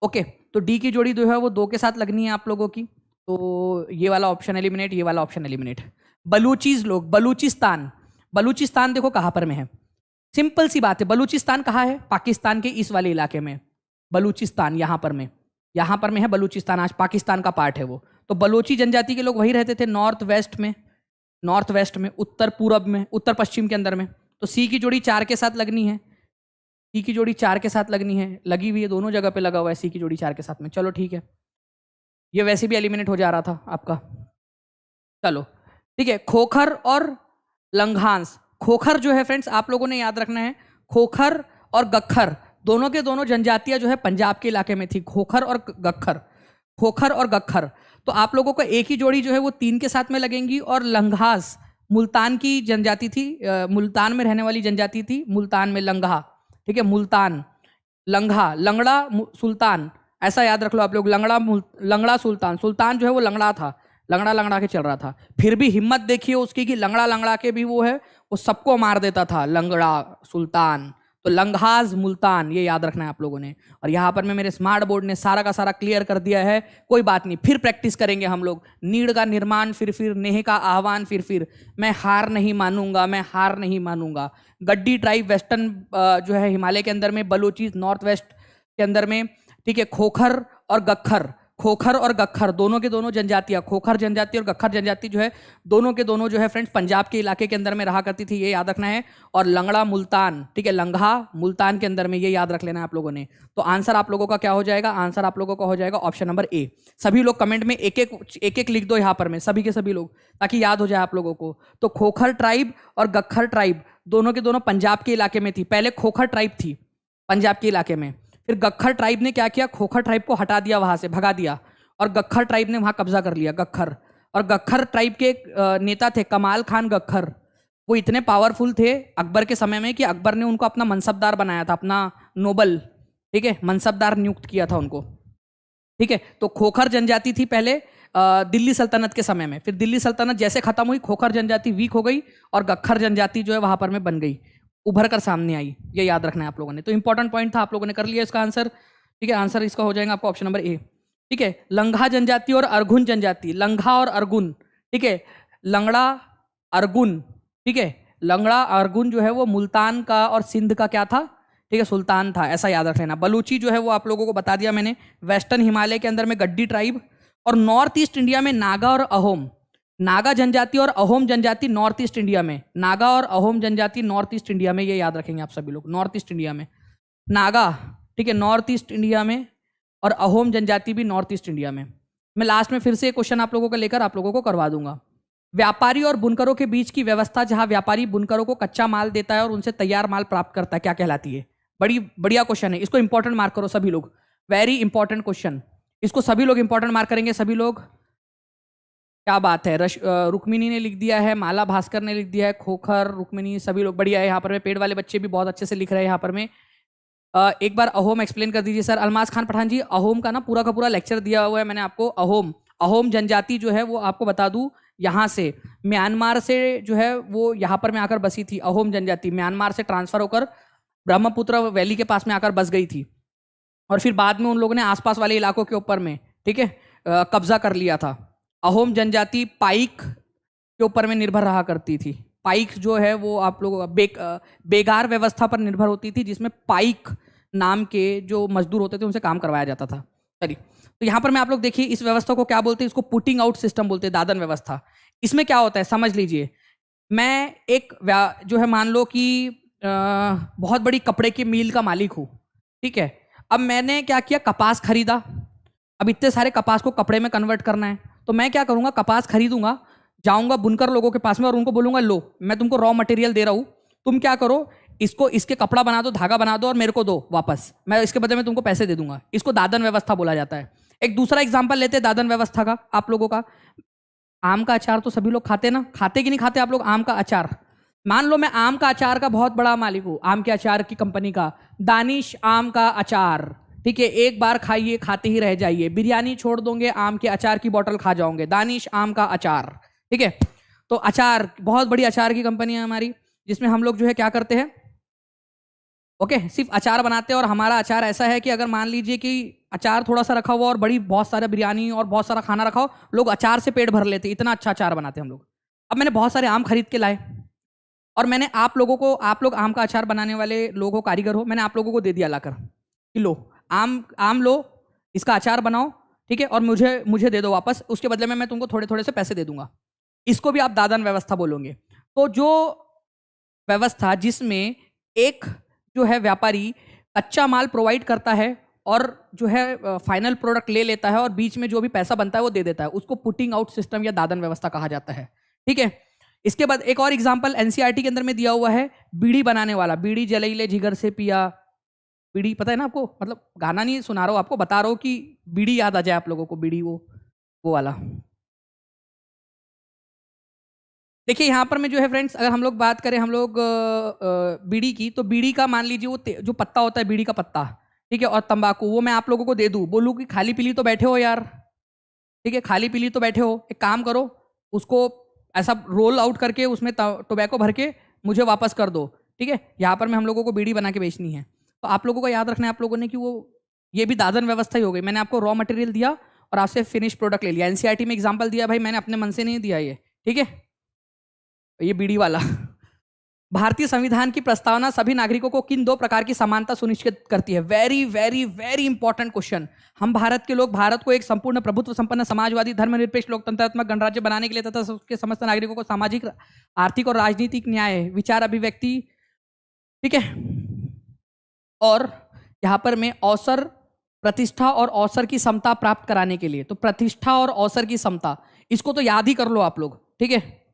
ओके, तो डी की जोड़ी जो है वो 2 के साथ लगनी है आप लोगों की, तो ये वाला ऑप्शन एलिमिनेट, ये वाला ऑप्शन एलिमिनेट। बलूचीज लोग, बलूचिस्तान देखो कहाँ पर में है, सिंपल सी बात है, बलूचिस्तान कहाँ है? पाकिस्तान के इस वाले इलाके में बलूचिस्तान, यहाँ पर में है बलूचिस्तान, आज पाकिस्तान का पार्ट है वो। तो बलोची जनजाति के लोग वही रहते थे नॉर्थ वेस्ट में, उत्तर पूरब में, उत्तर पश्चिम के अंदर में। तो सी की जोड़ी 4 के साथ लगनी है, सी की जोड़ी 4 के साथ लगनी है, लगी हुई है, दोनों जगह पे लगा हुआ है सी की जोड़ी 4 के साथ में। चलो ठीक है, ये वैसे भी एलिमिनेट हो जा रहा था आपका। चलो ठीक है, खोखर और लंघांस, खोखर जो है फ्रेंड्स आप लोगों ने याद रखना है, खोखर और गक्खर दोनों के दोनों जनजातियां जो है पंजाब के इलाके में थी, खोखर और गक्खर। तो आप लोगों को एक ही जोड़ी जो है वो 3 के साथ में लगेंगी, और लंघास मुल्तान की जनजाति थी, मुल्तान में रहने वाली जनजाति थी, मुल्तान में लंघा। ठीक है, मुल्तान, लंघा, लंगड़ा, सुल्तान, ऐसा याद रख लो आप लोग, लंगड़ा सुल्तान जो है वो लंगड़ा था, लंगड़ा के चल रहा था, फिर भी हिम्मत देखिए उसकी कि लंगड़ा के भी वो है, वो सबको मार देता था, लंगड़ा सुल्तान। तो लंघाज मुल्तान, ये याद रखना है आप लोगों ने। और यहाँ पर मैं मेरे स्मार्ट बोर्ड ने सारा का सारा क्लियर कर दिया है, कोई बात नहीं, फिर प्रैक्टिस करेंगे हम लोग। नीड़ का निर्माण फिर नेह का आह्वान फिर, मैं हार नहीं मानूंगा। गड्डी ट्राइब वेस्टर्न जो है हिमालय के अंदर में, बलूची नॉर्थ वेस्ट के अंदर में। ठीक है, खोखर और गक्खर दोनों के दोनों जनजातियां, खोखर जनजाति और गक्खर जनजाति जो है दोनों के दोनों जो है फ्रेंड्स पंजाब के इलाके के अंदर में रहा करती थी, ये याद रखना है। और लंगड़ा मुल्तान, ठीक है, लंघा मुल्तान के अंदर में, ये याद रख लेना है आप लोगों ने। तो आंसर आप लोगों का क्या हो जाएगा? आंसर आप लोगों का हो जाएगा ऑप्शन नंबर ए। सभी लोग कमेंट में एक एक लिख दो यहाँ पर में, सभी के सभी लोग, ताकि याद हो जाए आप लोगों को। तो खोखर ट्राइब और गक्खर ट्राइब दोनों के दोनों पंजाब के इलाके में थी। पहले खोखर ट्राइब थी पंजाब के इलाके में, फिर गक्खर ट्राइब ने क्या किया, खोखर ट्राइब को हटा दिया, वहां से भगा दिया, और गक्खर ट्राइब ने वहां कब्जा कर लिया। गक्खर ट्राइब के नेता थे कमाल खान गक्खर, वो इतने पावरफुल थे अकबर के समय में कि अकबर ने उनको अपना मनसबदार बनाया था, अपना नोबल, ठीक है, मनसबदार नियुक्त किया था उनको। ठीक है, तो खोखर जनजाति थी पहले दिल्ली सल्तनत के समय में, फिर दिल्ली सल्तनत जैसे खत्म हुई, खोखर जनजाति वीक हो गई और गक्खर जनजाति जो है वहां पर में बन गई, उभर कर सामने आई। ये याद रखना है आप लोगों ने। तो इंपॉर्टेंट पॉइंट था, आप लोगों ने कर लिया इसका आंसर। ठीक है, आंसर इसका हो जाएगा आपका ऑप्शन नंबर ए। ठीक है, लंघा जनजाति और अर्गुन जनजाति, लंघा और अर्गुन, ठीक है, लंगड़ा अर्गुन, ठीक है, लंगड़ा अर्गुन जो है वो मुल्तान का और सिंध का क्या था, ठीक है, सुल्तान था, ऐसा याद रख लेना। बलूची जो है वो आप लोगों को बता दिया मैंने, वेस्टर्न हिमालय के अंदर में गड्डी ट्राइब, और नॉर्थ ईस्ट इंडिया में नागा और अहोम, नागा जनजाति और अहोम जनजाति नॉर्थ ईस्ट इंडिया में, नागा और अहोम जनजाति नॉर्थ ईस्ट इंडिया में, ये याद रखेंगे आप सभी लोग, नॉर्थ ईस्ट इंडिया में नागा, ठीक है, नॉर्थ ईस्ट इंडिया में, और अहोम जनजाति भी नॉर्थ ईस्ट इंडिया में। मैं लास्ट में फिर से एक क्वेश्चन आप लोगों को लेकर आप लोगों को करवा दूंगा। व्यापारी और बुनकरों के बीच की व्यवस्था जहां व्यापारी बुनकरों को कच्चा माल देता है और उनसे तैयार माल प्राप्त करता है, क्या कहलाती है? बड़ी बढ़िया क्वेश्चन है, इसको इंपॉर्टेंट मार्क करो सभी लोग, वेरी इंपॉर्टेंट क्वेश्चन, इसको सभी लोग इंपॉर्टेंट मार्क करेंगे सभी लोग। क्या बात है, रुक्मिनी ने लिख दिया है, माला भास्कर ने लिख दिया है, खोखर, रुक्मिनी, सभी लोग बढ़िया है। यहाँ पर पेड़ वाले बच्चे भी बहुत अच्छे से लिख रहे हैं यहाँ पर में। एक बार अहोम एक्सप्लेन कर दीजिए सर। अलमाज खान पठान जी, अहोम का ना पूरा का पूरा लेक्चर दिया हुआ है मैंने आपको। अहोम जनजाति जो है वो आपको बता दूं, यहाँ से म्यांमार से जो है वो यहाँ पर में आकर बसी थी। अहोम जनजाति म्यांमार से ट्रांसफर होकर ब्रह्मपुत्र वैली के पास में आकर बस गई थी, और फिर बाद में उन लोगों ने आसपास वाले इलाकों के ऊपर में, ठीक है, कब्जा कर लिया था। अहोम जनजाति पाइक के ऊपर में निर्भर रहा करती थी। पाइक जो है वो आप लोग बेगार व्यवस्था पर निर्भर होती थी, जिसमें पाइक नाम के जो मजदूर होते थे उनसे काम करवाया जाता था। चलिए, तो यहाँ पर मैं आप लोग देखिए इस व्यवस्था को क्या बोलते हैं, इसको पुटिंग आउट सिस्टम बोलते हैं, दादन व्यवस्था। इसमें क्या होता है समझ लीजिए, मैं एक जो है मान लो कि बहुत बड़ी कपड़े की मिल का मालिक हूँ, ठीक है। अब मैंने क्या किया, कपास खरीदा। अब इतने सारे कपास को कपड़े में कन्वर्ट करना है, तो मैं क्या करूंगा, कपास खरीदूंगा, जाऊंगा बुनकर लोगों के पास में और उनको बोलूंगा लो मैं तुमको रॉ मटेरियल दे रहा हूं, तुम क्या करो, इसको इसके कपड़ा बना दो, धागा बना दो और मेरे को दो वापस, मैं इसके बदले में तुमको पैसे दे दूंगा। इसको दादन व्यवस्था बोला जाता है। एक दूसरा एग्जाम्पल लेते हैं दादन व्यवस्था का आप लोगों का। आम का अचार तो सभी लोग खाते ना, खाते कि नहीं खाते आप लोग आम का अचार? मान लो मैं आम का अचार का बहुत बड़ा मालिक हूं, आम के अचार की कंपनी का, दानिश आम का अचार, ठीक है, एक बार खाइए खाते ही रह जाइए, बिरयानी छोड़ दोगे, आम के अचार की बोतल खा जाओगे, दानिश आम का अचार, ठीक है। तो अचार, बहुत बड़ी अचार की कंपनी है हमारी, जिसमें हम लोग जो है क्या करते हैं, ओके, सिर्फ अचार बनाते हैं। और हमारा अचार ऐसा है कि अगर मान लीजिए कि अचार थोड़ा सा रखा हुआ और बड़ी बहुत सारा बिरयानी और बहुत सारा खाना रखा हो, लोग अचार से पेट भर लेते, इतना अच्छा अचार बनाते हैं हम लोग। अब मैंने बहुत सारे आम खरीद के लाए और मैंने आप लोगों को, आप लोग आम का अचार बनाने वाले लोगों को, कारीगर हो, मैंने आप लोगों को दे दिया लाकर कि लो आम लो, इसका अचार बनाओ, ठीक है, और मुझे दे दो वापस, उसके बदले में मैं तुमको थोड़े थोड़े से पैसे दे दूंगा। इसको भी आप दादन व्यवस्था बोलोगे। तो जो व्यवस्था जिसमें एक जो है व्यापारी कच्चा माल प्रोवाइड करता है और जो है फाइनल प्रोडक्ट ले लेता है और बीच में जो भी पैसा बनता है वो दे देता है, उसको पुटिंग आउट सिस्टम या दादन व्यवस्था कहा जाता है, ठीक है। इसके बाद एक और एग्जांपल एनसीईआरटी के अंदर में दिया हुआ है, बीड़ी बनाने वाला, बीड़ी जलैले जिगर से पिया, बीड़ी पता है ना आपको, मतलब गाना नहीं सुना रहा हूँ आपको, बता रहा हूँ कि बीड़ी याद आ जाए आप लोगों को, बीड़ी वो वाला। देखिए यहाँ पर में जो है फ्रेंड्स, अगर हम लोग बात करें हम लोग बीड़ी की, तो बीड़ी का मान लीजिए वो जो पत्ता होता है बीड़ी का पत्ता, ठीक है, और तंबाकू, वो मैं आप लोगों को दे दूँ, बोलूँ कि खाली पीली तो बैठे हो यार, ठीक है, खाली पीली तो बैठे हो, एक काम करो, उसको ऐसा रोल आउट करके उसमें टोबैको भर के मुझे वापस कर दो, ठीक है। यहाँ पर मैं हम लोगों को बीड़ी बना के बेचनी है, तो आप लोगों को याद रखना है आप लोगों ने कि वो ये भी दादन व्यवस्था ही हो गई। मैंने आपको रॉ मटेरियल दिया और आपसे फिनिश प्रोडक्ट ले लिया। एनसीईआरटी में एग्जाम्पल दिया भाई, मैंने अपने मन से नहीं दिया ये, ठीक है, ये बीड़ी वाला। भारतीय संविधान की प्रस्तावना सभी नागरिकों को किन 2 प्रकार की समानता सुनिश्चित करती है? Very very very important question. हम भारत के लोग भारत को एक संपूर्ण प्रभुत्व संपन्न समाजवादी धर्मनिरपेक्ष लोकतंत्रात्मक गणराज्य बनाने के लिए तथा उसके समस्त नागरिकों को सामाजिक, आर्थिक और राजनीतिक न्याय, विचार अभिव्यक्ति, ठीक है, और यहाँ पर मैं अवसर, प्रतिष्ठा और अवसर की समता प्राप्त कराने के लिए, तो प्रतिष्ठा और अवसर की समता, इसको तो याद ही कर लो आप लोग, ठीक है।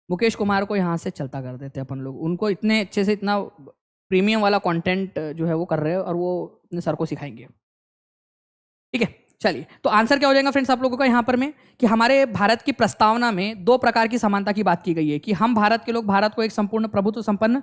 मुकेश कुमार को यहाँ से चलता कर देते अपन लोग, उनको इतने अच्छे से इतना प्रीमियम वाला कंटेंट जो है वो कर रहे हैं और वो अपने सर को सिखाएंगे, ठीक है। चलिए, तो आंसर क्या हो जाएगा फ्रेंड्स आप लोगों का यहाँ पर में कि हमारे भारत की प्रस्तावना में 2 प्रकार की समानता की बात की गई है कि हम भारत के लोग भारत को एक संपूर्ण प्रभुत्व संपन्न,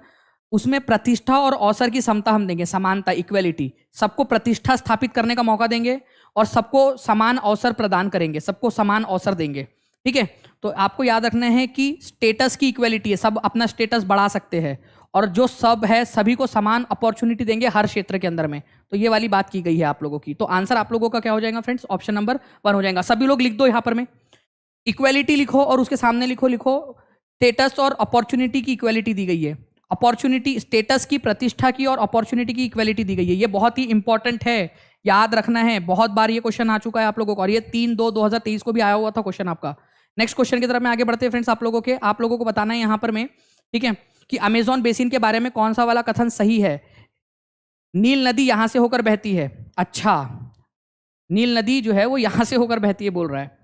उसमें प्रतिष्ठा और अवसर की समता हम देंगे, समानता, इक्वेलिटी, सबको प्रतिष्ठा स्थापित करने का मौका देंगे और सबको समान अवसर प्रदान करेंगे, सबको समान अवसर देंगे, ठीक है। तो आपको याद रखना है कि स्टेटस की इक्वेलिटी है, सब अपना स्टेटस बढ़ा सकते हैं और जो सब है सभी को समान अपॉर्चुनिटी देंगे हर क्षेत्र के अंदर में, तो ये वाली बात की गई है आप लोगों की। तो आंसर आप लोगों का क्या हो जाएगा फ्रेंड्स, ऑप्शन नंबर 1 हो जाएगा। सभी लोग लिख दो यहाँ पर में, इक्वेलिटी लिखो और उसके सामने लिखो स्टेटस और अपॉर्चुनिटी की इक्वेलिटी दी गई है। अपॉर्चुनिटी, स्टेटस की, प्रतिष्ठा की और अपॉर्चुनिटी की इक्वेलिटी दी गई है। ये बहुत ही इंपॉर्टेंट है, याद रखना है। बहुत बार ये क्वेश्चन आ चुका है आप लोगों को, और ये 3/2/2023 को भी आया हुआ था क्वेश्चन आपका। नेक्स्ट क्वेश्चन की तरफ में आगे बढ़ते हैं फ्रेंड्स। आप लोगों को बताना है यहाँ पर में, ठीक है, कि अमेजॉन बेसिन के बारे में कौन सा वाला कथन सही है। नील नदी यहां से होकर बहती है। अच्छा, नील नदी जो है वो यहां से होकर बहती है बोल रहा है।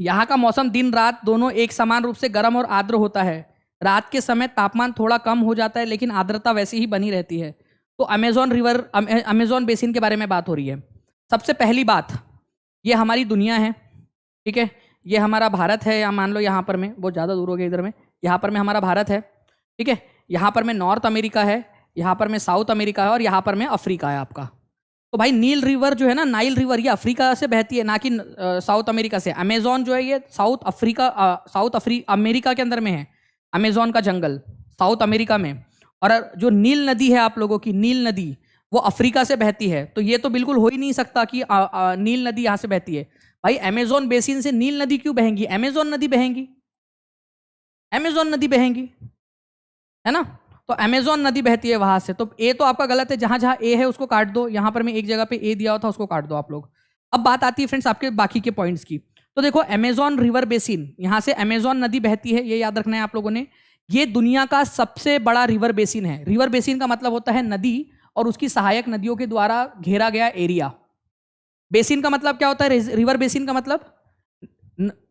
यहाँ का मौसम दिन रात दोनों एक समान रूप से गर्म और आर्द्र होता है। रात के समय तापमान थोड़ा कम हो जाता है लेकिन आर्द्रता वैसी ही बनी रहती है। तो अमेजॉन बेसिन के बारे में बात हो रही है। सबसे पहली बात, ये हमारी दुनिया है, ठीक है, ये हमारा भारत है, या मान लो यहाँ पर में, बहुत ज़्यादा दूर हो गया इधर में, यहाँ पर में हमारा भारत है, ठीक है, यहाँ पर में नॉर्थ अमेरिका है, यहाँ पर में साउथ अमेरिका है, और यहाँ पर में अफ्रीका है आपका। तो भाई नील रिवर जो है ना, नाइल रिवर, ये अफ्रीका से बहती है, ना कि साउथ अमेरिका से। अमेजॉन जो है ये साउथ अमेरिका के अंदर में है, अमेजॉन का जंगल साउथ अमेरिका में। और जो नील नदी है आप लोगों की, नील नदी, वो अफ्रीका से बहती है। तो ये तो बिल्कुल हो ही नहीं सकता कि नील नदी यहाँ से बहती है। भाई अमेजॉन बेसिन से नील नदी क्यों बहेंगी? अमेजॉन नदी बहेंगी, अमेजॉन नदी बहेंगी, है ना। तो अमेजॉन नदी बहती है वहां से। तो ए तो आपका गलत है, जहां जहां ए है उसको काट दो। यहां पर मैं एक जगह पे ए दिया हुआ था, उसको काट दो आप लोग। अब बात आती है फ्रेंड्स आपके बाकी के पॉइंट्स की। तो देखो अमेजॉन रिवर बेसिन, यहां से अमेजॉन नदी बहती है, ये याद रखना है आप लोगों ने। ये दुनिया का सबसे बड़ा रिवर बेसिन है। रिवर बेसिन का मतलब होता है नदी और उसकी सहायक नदियों के द्वारा घेरा गया एरिया। बेसिन का मतलब क्या होता है? रिवर बेसिन का मतलब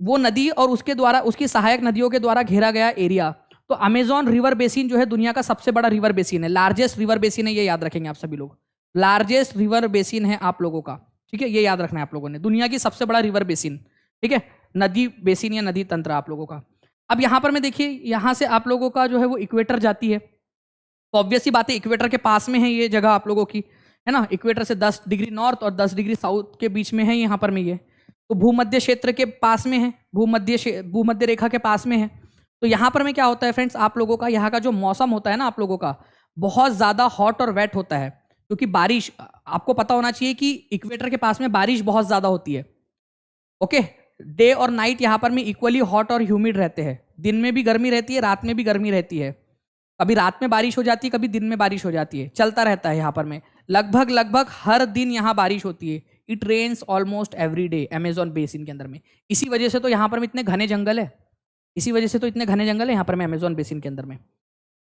वो नदी और उसके द्वारा, उसकी सहायक नदियों के द्वारा घेरा गया एरिया। तो अमेजॉन रिवर बेसिन जो है दुनिया का सबसे बड़ा रिवर बेसिन है, लार्जेस्ट रिवर बेसिन है, ये याद रखेंगे आप सभी लोग। लार्जेस्ट रिवर बेसिन है आप लोगों का, ठीक है, ये याद रखना है आप लोगों ने। दुनिया की सबसे बड़ा रिवर बेसिन, ठीक है, नदी बेसिन या नदी तंत्र आप लोगों का। अब यहां पर मैं देखिए, यहां से आप लोगों का जो है वो इक्वेटर जाती है। तो ऑब्वियस ही बात है, इक्वेटर के पास में है ये जगह आप लोगों की, है ना। इक्वेटर से 10 डिग्री नॉर्थ और 10 डिग्री साउथ के बीच में है यहाँ पर में ये। तो भूमध्य क्षेत्र के पास में है, भूमध्य रेखा के पास में है। तो यहाँ पर में क्या होता है फ्रेंड्स, आप लोगों का यहाँ का जो मौसम होता है ना आप लोगों का, बहुत ज़्यादा हॉट और वेट होता है। क्योंकि बारिश, आपको पता होना चाहिए कि इक्वेटर के पास में बारिश बहुत ज़्यादा होती है। ओके, डे और नाइट यहाँ पर में इक्वली हॉट और ह्यूमिड रहते हैं। दिन में भी गर्मी रहती है, रात में भी गर्मी रहती है। कभी रात में बारिश हो जाती है, कभी दिन में बारिश हो जाती है, चलता रहता है यहाँ पर में। लगभग हर दिन यहाँ बारिश होती है। It rains almost every day Amazon basin के अंदर में। इसी वजह से तो यहाँ पर में इतने घने जंगल है, इसी वजह से तो इतने घने जंगल है यहाँ पर में अमेजॉन बेसिन के अंदर में।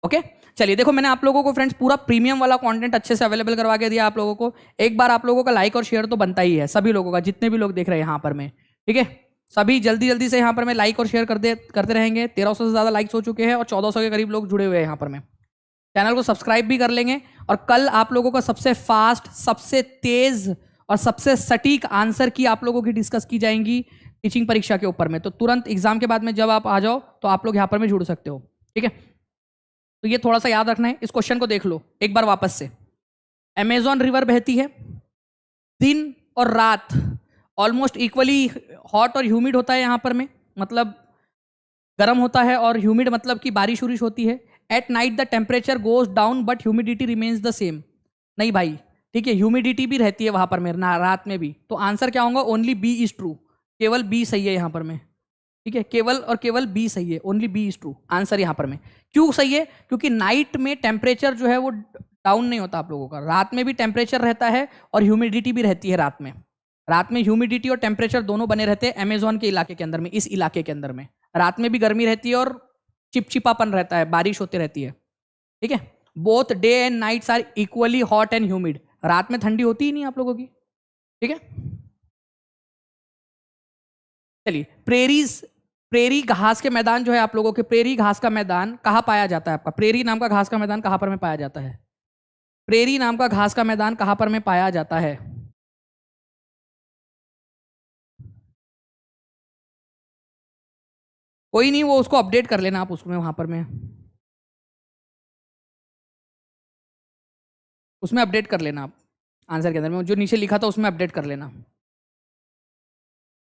ओके, चलिए देखो, मैंने आप लोगों को फ्रेंड्स पूरा प्रीमियम वाला कंटेंट अच्छे से अवेलेबल करवा के दिया आप लोगों को। एक बार आप लोगों का लाइक और शेयर तो बनता ही है, सभी लोगों का, जितने भी लोग देख रहे हैं यहाँ पर में, ठीक है। सभी जल्दी से यहाँ पर में लाइक और शेयर करते रहेंगे। 1300 से ज़्यादा लाइक्स हो चुके हैं और 1400 के करीब लोग जुड़े हुए हैं यहाँ पर में। चैनल को सब्सक्राइब भी कर लेंगे। और कल आप लोगों का सबसे फास्ट, सबसे तेज और सबसे सटीक आंसर की आप लोगों की डिस्कस की जाएंगी टीचिंग परीक्षा के ऊपर में। तो तुरंत एग्जाम के बाद में जब आप आ जाओ तो आप लोग यहाँ पर में जुड़ सकते हो, ठीक है। तो ये थोड़ा सा याद रखना है। इस क्वेश्चन को देख लो एक बार वापस से। अमेजॉन रिवर बहती है, दिन और रात ऑलमोस्ट इक्वली हॉट और ह्यूमिड होता है यहाँ पर में, मतलब गर्म होता है, और ह्यूमिड मतलब कि बारिश उरिश होती है। At night the temperature goes down but humidity remains the same. नहीं भाई, ठीक है, ह्यूमिडिटी भी रहती है वहां पर में रात में भी। तो आंसर क्या होगा? Only B is true. केवल बी सही है यहाँ पर में, ठीक है, केवल और केवल बी सही है, only B is true answer यहाँ पर में। क्यों सही है? क्योंकि नाइट में टेम्परेचर जो है वो डाउन नहीं होता आप लोगों का, रात में भी टेम्परेचर रहता है और ह्यूमिडिटी भी रहती है रात में। रात में ह्यूमिडिटी और टेम्परेचर दोनों बने रहते हैं अमेजॉन के इलाके के अंदर में, इस इलाके के अंदर में। रात में भी गर्मी रहती है और चिपचिपापन रहता है, बारिश होती रहती है, ठीक है। Both day and nights are equally hot and humid. रात में ठंडी होती ही नहीं आप लोगों की, ठीक है। चलिए, प्रेरी घास के मैदान जो है आप लोगों के, प्रेरी घास का मैदान कहाँ पाया जाता है आपका? प्रेरी नाम का घास का मैदान कहाँ पर में पाया जाता है? प्रेरी नाम का घास का मैदान कहाँ पर में पाया जाता है? कोई नहीं, वो उसको अपडेट कर लेना आप उसमें, वहां पर में उसमें अपडेट कर लेना आप आंसर के अंदर में, जो नीचे लिखा था उसमें अपडेट कर लेना,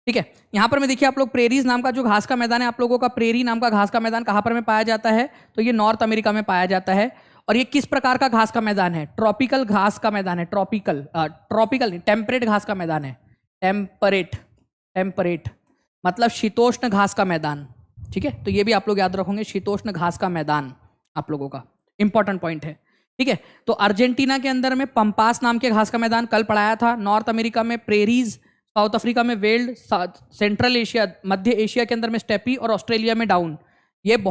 ठीक है। यहाँ पर में देखिए आप लोग, प्रेरीज नाम का जो घास का मैदान है आप लोगों का, प्रेरी नाम का घास का मैदान कहाँ पर में पाया जाता है? तो ये नॉर्थ अमेरिका में पाया जाता है। और ये किस प्रकार का घास का मैदान है? ट्रॉपिकल घास का मैदान है। ट्रॉपिकल नहीं, टेम्परेट घास का मैदान है। टेम्परेट मतलब शीतोष्ण घास का मैदान, ठीक है। तो ये भी आप लोग याद रखोगे, शीतोष्ण घास का मैदान आप लोगों का इंपॉर्टेंट पॉइंट है, ठीक है। तो अर्जेंटीना के अंदर में पंपास नाम के घास का मैदान कल पढ़ाया था, नॉर्थ अमेरिका में प्रेरीज, साउथ अफ्रीका में वेल्ड, सेंट्रल एशिया मध्य एशिया के अंदर में स्टेपी और ऑस्ट्रेलिया में डाउन। ये बहुत